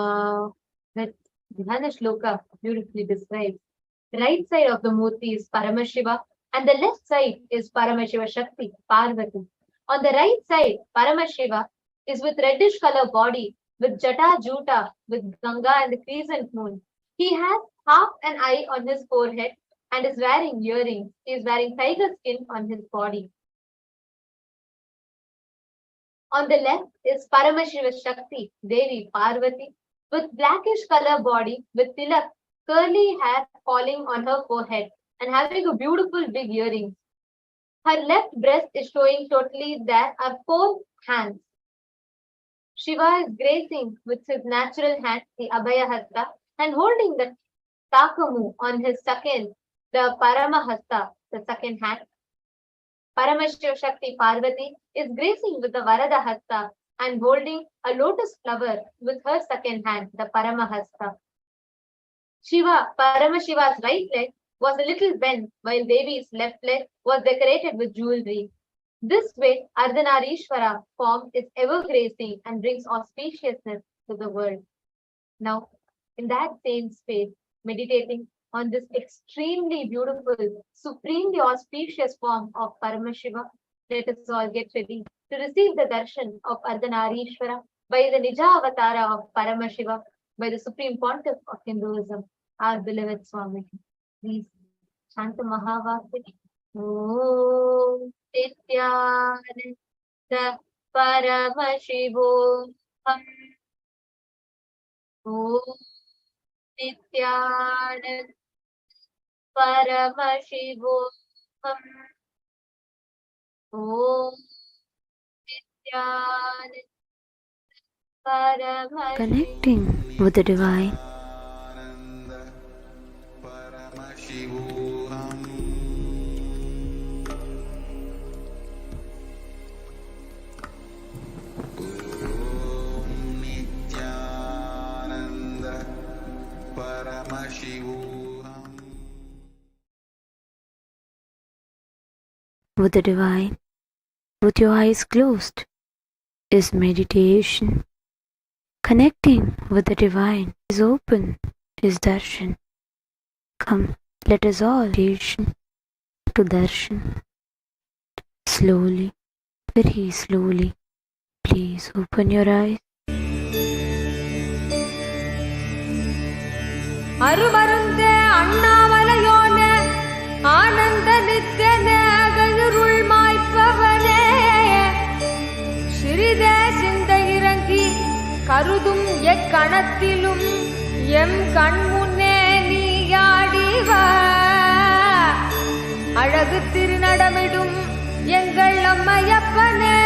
That Dhyana Shloka beautifully describes. The right side of the Murti is Paramashiva and the left side is Paramashiva Shakti, Parvati. On the right side, Paramashiva is with reddish color body, with Jata Juta, with Ganga and the crescent moon. He has half an eye on his forehead and is wearing earrings. He is wearing tiger skin on his body. On the left is Paramashiva Shakti, Devi, Parvati, with blackish color body, with tilak, curly hair falling on her forehead and having a beautiful big earring. Her left breast is showing totally. There are 4 hands. Shiva is gracing with his natural hand, the Abhaya Hasta, and holding the Takamu on his second, the Paramahasta, the second hand. Paramashiva Shakti Parvati is gracing with the Varada Hasta and holding a lotus flower with her second hand, the Paramahasta. Paramashiva's right leg was a little bent, while Devi's left leg was decorated with jewelry. This way, Ardhanareeshwara form is ever gracing and brings auspiciousness to the world. Now, in that same space, meditating on this extremely beautiful, supremely auspicious form of Paramashiva, let us all get ready to receive the darshan of Ardhanareeshwara by the Nija Avatara of Paramashiva, by the Supreme Pontiff of Hinduism, our beloved Swami. Please chant the Mahavakya. Om Nithyananda Paramashivam. Om Nithyananda Paramashivam. Om Nithyananda Paramashivam. Connecting with the divine. With the divine, with your eyes closed, is meditation. Connecting with the divine is open, is darshan. Come, let us all meditation to darshan. Slowly, very slowly, please open your eyes. அருமருந்தே அண்ணாமலையோனே ஆனந்த நித்தியனே அகருள் மாய்ப்பவனே சிறிதே சிந்தை இறங்கி கருதும் எக்கணத்திலும் M கண்முன்னே நீயாடிவ அழகு திருநடமிடும் எங்கள் அம்மையப்பனே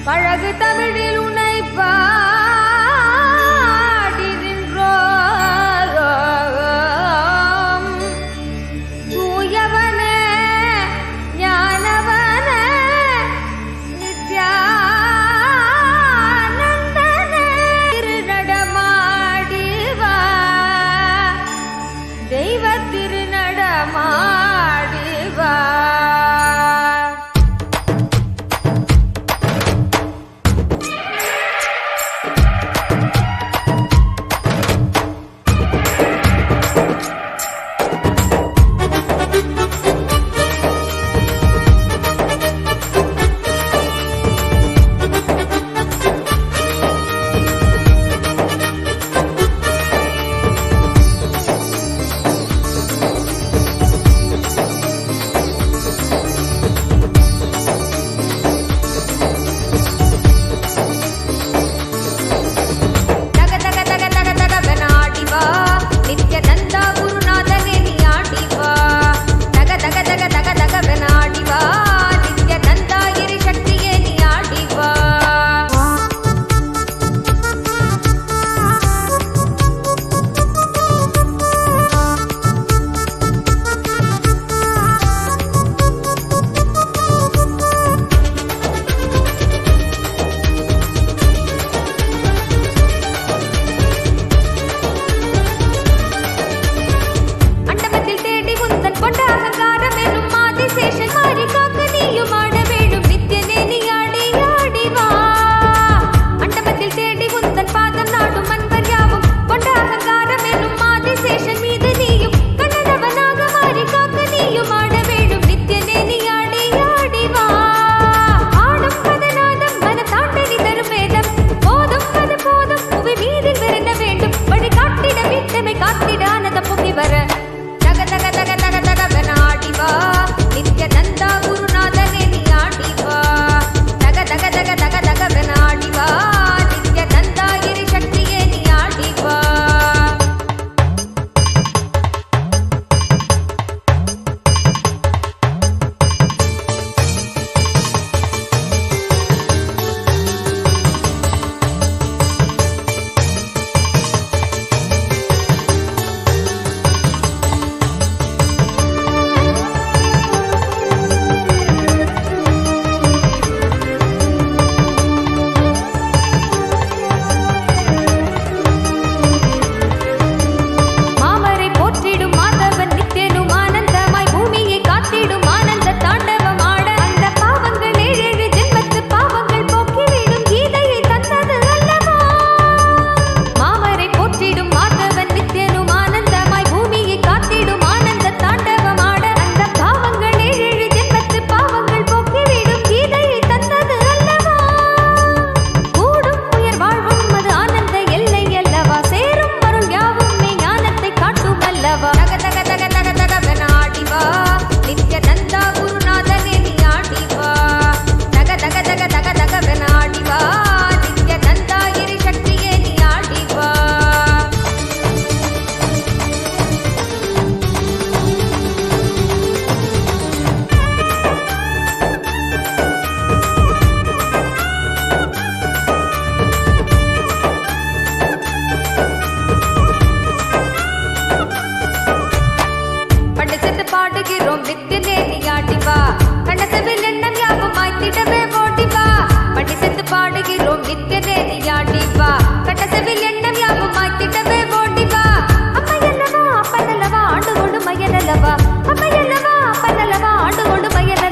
பழகு தமிழில் உனைப்பா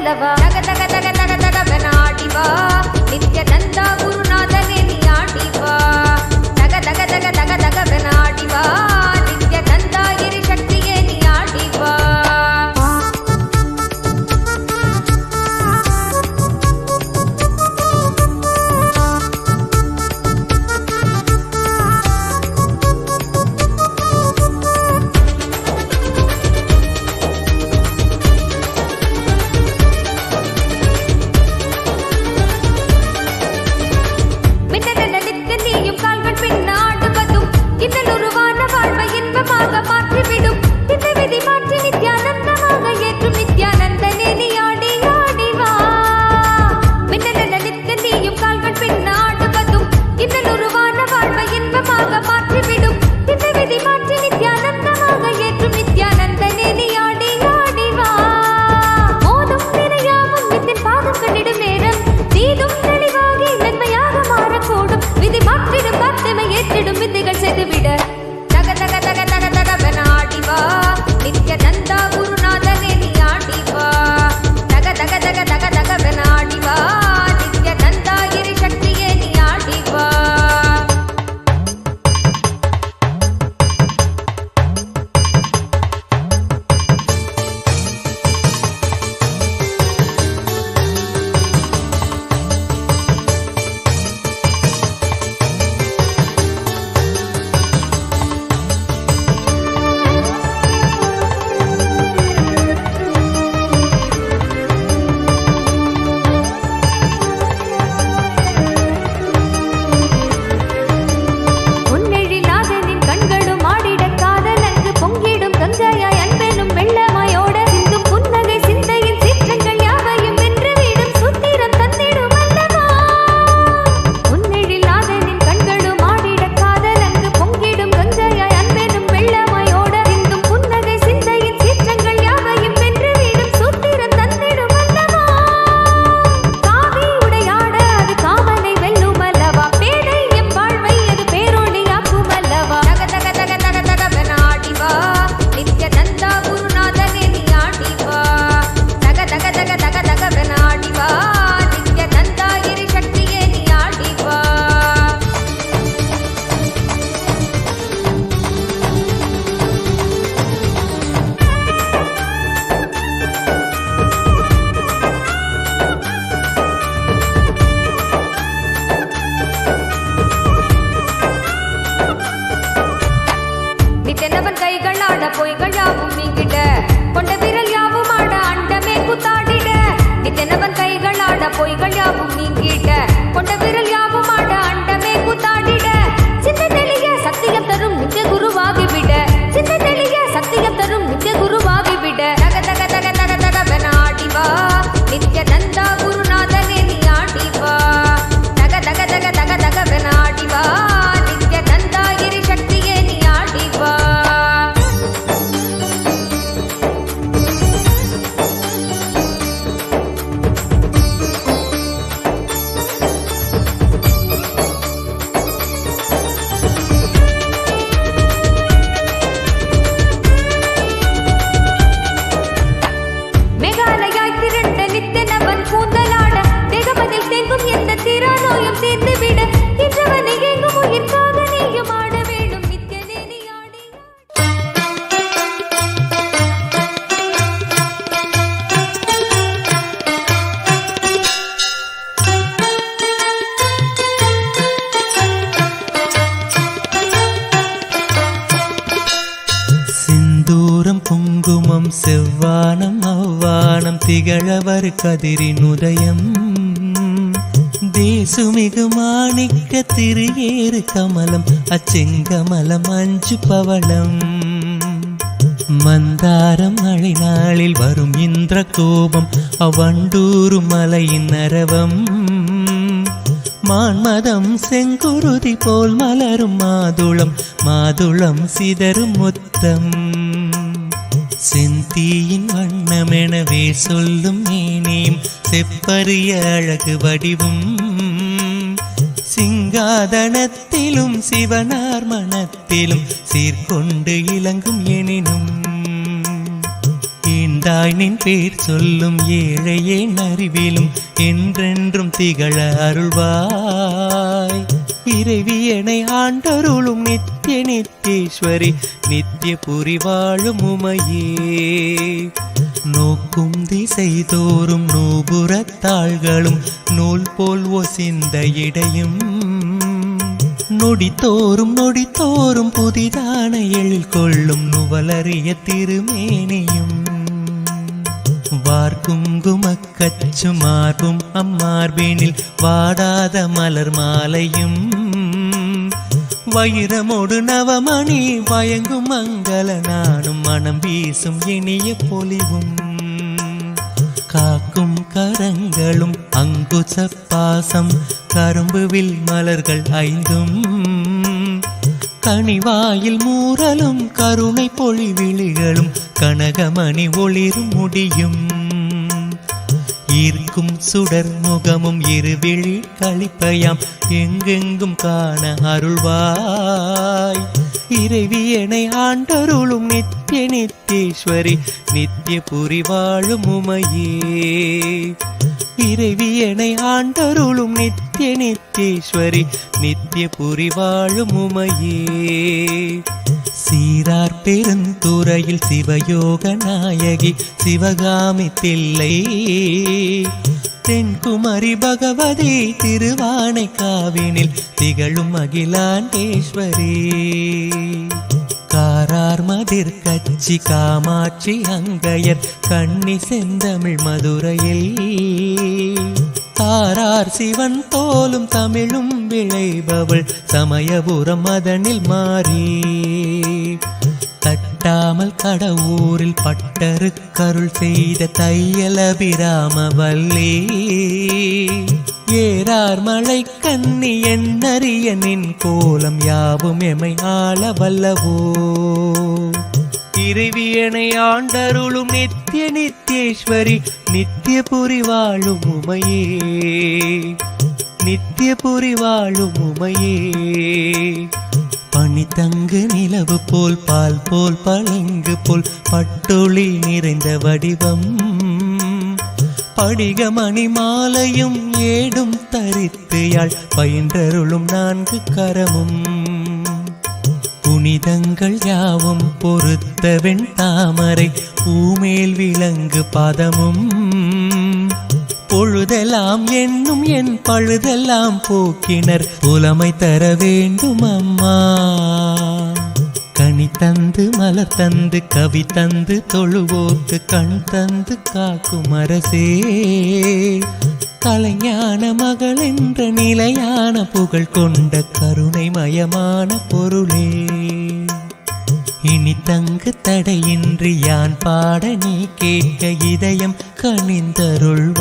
வேண்டுமல்லவா தக தக தக தக தகவென ஆடிவா நித்யானந்தா குருநாதனே நீ ஆடிவா தக தக தக தக தகவென ஆடிவா நித்யானந்தா இரு சக்தியே நீ ஆடிவா குங்குமம் செவ்வானம் அவ்வானம் திகழவர் கதிரின் உதயம் தேசுமிகு மாணிக்க திரியேறு கமலம் அச்செங்கமலம் அஞ்சு பவளம் மந்தாரம் மழை நாளில் வரும் இந்திர கோபம் அவ்வண்டூரு மலையின் அரவம் மான்மதம் செங்குருதி போல் மலரும் மாதுளம் மாதுளம் சிதறும் முத்தம் செந்தீயின் வண்ணமெனவே சொல்லும் மேனியும் செப்பரிய அழகு வடிவும் சிங்காதனத்திலும் சிவனார் மனத்திலும் சீர்கொண்டு இலங்கும் எனினும் எந்தாய் நின் பேர் சொல்லும் ஏழையே அறிவிலும் என்றென்றும் திகழ அருள்வாய். இறைவியனை ஆண்டருளும் நித்திய நித்தேஸ்வரி நித்திய புரி வாழும் உமையே. நோக்கும் திசை தோறும் நூபுறத்தாள்களும் நூல் போல் ஒசிந்த இடையும் நொடித்தோறும் நொடித்தோறும் புதிதான எழில் கொள்ளும் நுவலறிய திருமேனியும் வார்குங்குமக்கச்சு மார்பும் அம்மார்பினில் வாடாத மலர் மாலையும் வைரமோடு நவமணி வயங்கும் மங்கள நானும் மனம் வீசும் இனிய பொலிவும் காக்கும் கரங்களும் அங்குச பாசம் கரும்புவில் மலர்கள் ஐந்தும் கனிவாயில் மூரலும் கருணை பொழிவிழிகளும் கனகமணி ஒளிரும் முடியும் ஈர்க்கும் சுடர் முகமும் இருவிழி களிப்பயாம் எங்கெங்கும் காண அருள்வாய். இறைவியனை ஆண்டருளும் நித்திய நித்தேஸ்வரி நித்திய புரி வாழும் உமையே. இறைவியனை ஆண்டருளும் நித்திய நித்தேஸ்வரி நித்திய புரி வாழும் உமையே. சீரார் பெருந்துறையில் சிவயோக நாயகி சிவகாமி தில்லை தென்குமரி பகவதி திருவானைக்காவினில் திகழும் அகிலாண்டேஸ்வரி. காரார் மதிர் கச்சி காமாட்சி அங்கையர் கண்ணி செந்தமிழ் மதுரையில் தாரார் சிவன் தோலும் தமிழும் விளைபவள் சமயபுரம் மதனில் மாறி தட்டாமல் கடவுரில் பட்டரு கருள் செய்த தையலபிராம வல்லே. ஏறார் மலை கண்ணி என்னறிய நின் கோலம் யாவும் எமை ஆள வல்லவோ. இறைவியனை ஆண்டருளும் நித்திய நித்தேஸ்வரி நித்திய புரி வாழும் உமையே. நித்திய புரி வாழும் உமையே. பனி தங்கு நிலவு போல் பால் போல் பளிங்கு போல் பட்டொளி நிறைந்த வடிவம் படிகமணி மாலையும் ஏடும் தரித்து யாழ் பயின்றருளும் நான்கு கரமும் புனிதங்கள் யாவும் பொறுத்த வெண் தாமரை பூமேல் விலங்கு பாதமும் பொழுதெல்லாம் என்னும் என் பழுதெல்லாம் போக்கினர் புலமை தர வேண்டும் அம்மா. கனி தந்து மலர் தந்து கவி தந்து தொழுவோர்க்கு கண் தந்து காக்கும் அரசே. கலைஞான மகள் என்ற நிலையான புகழ் கொண்ட கருணை மயமான பொருளே. இனி தங்கு தடையின்றி யான் பாட நீ கேட்க இதயம் கனிந்தருள்வாய்.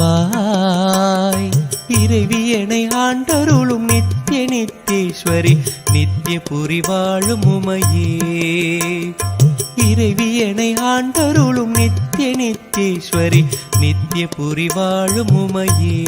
இறைவியனை ஆண்டருளும் நித்திய நித்தேஸ்வரி நித்திய புரி வாழும் உமையே. இறைவியனை ஆண்டருளும் நித்திய நித்தேஸ்வரி நித்திய புரி வாழும் உமையே.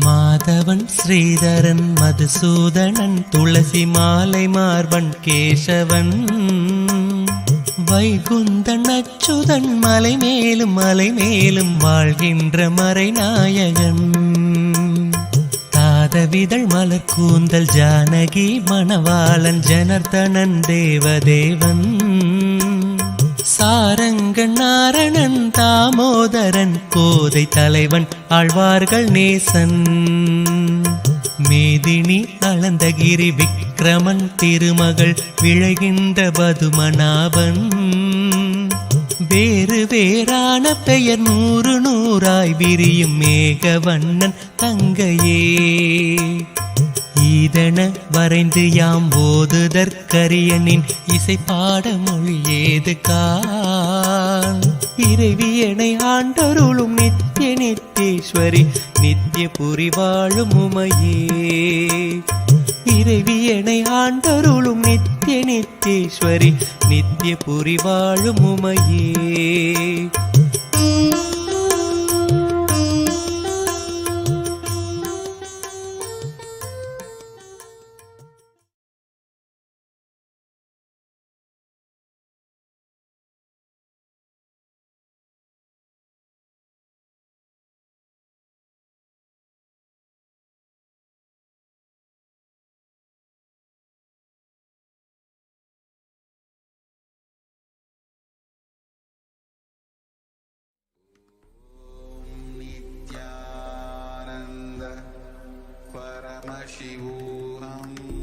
மாதவன் ஸ்ரீதரன் மதுசூதனன் துளசி மாலை மார்பன் கேசவன் வைகுந்தன் அச்சுதன் மலை மேலும் வாழ்கின்ற மறைநாயகன். தாதவிதழ் மலர் கூந்தல் ஜானகி மணவாளன் ஜனர்தனன் தேவதேவன் சாரங்கன் நாரணன் தாமோதரன் கோதை தலைவன் ஆழ்வார்கள் நேசன் மேதினி அளந்தகிரி விக்கிரமன் திருமகள் விழைகின்ற பதுமநாபன் வேறு வேறான பெயர் நூறு நூறாய் விரியும் மேகவண்ணன் தங்கையே. ஈதன வரைந்து யாம் போதுதற்கரியனின் இசை பாட மொழி ஏது கான். இறைவியனை ஆண்டருளும் நித்திய நித்தேஸ்வரி நித்திய புரி வாழும் உமையே. இறைவியனை ஆண்டருளும் நித்திய நித்தேஸ்வரி நித்திய புரி வாழும் உமையே. Paramashivam.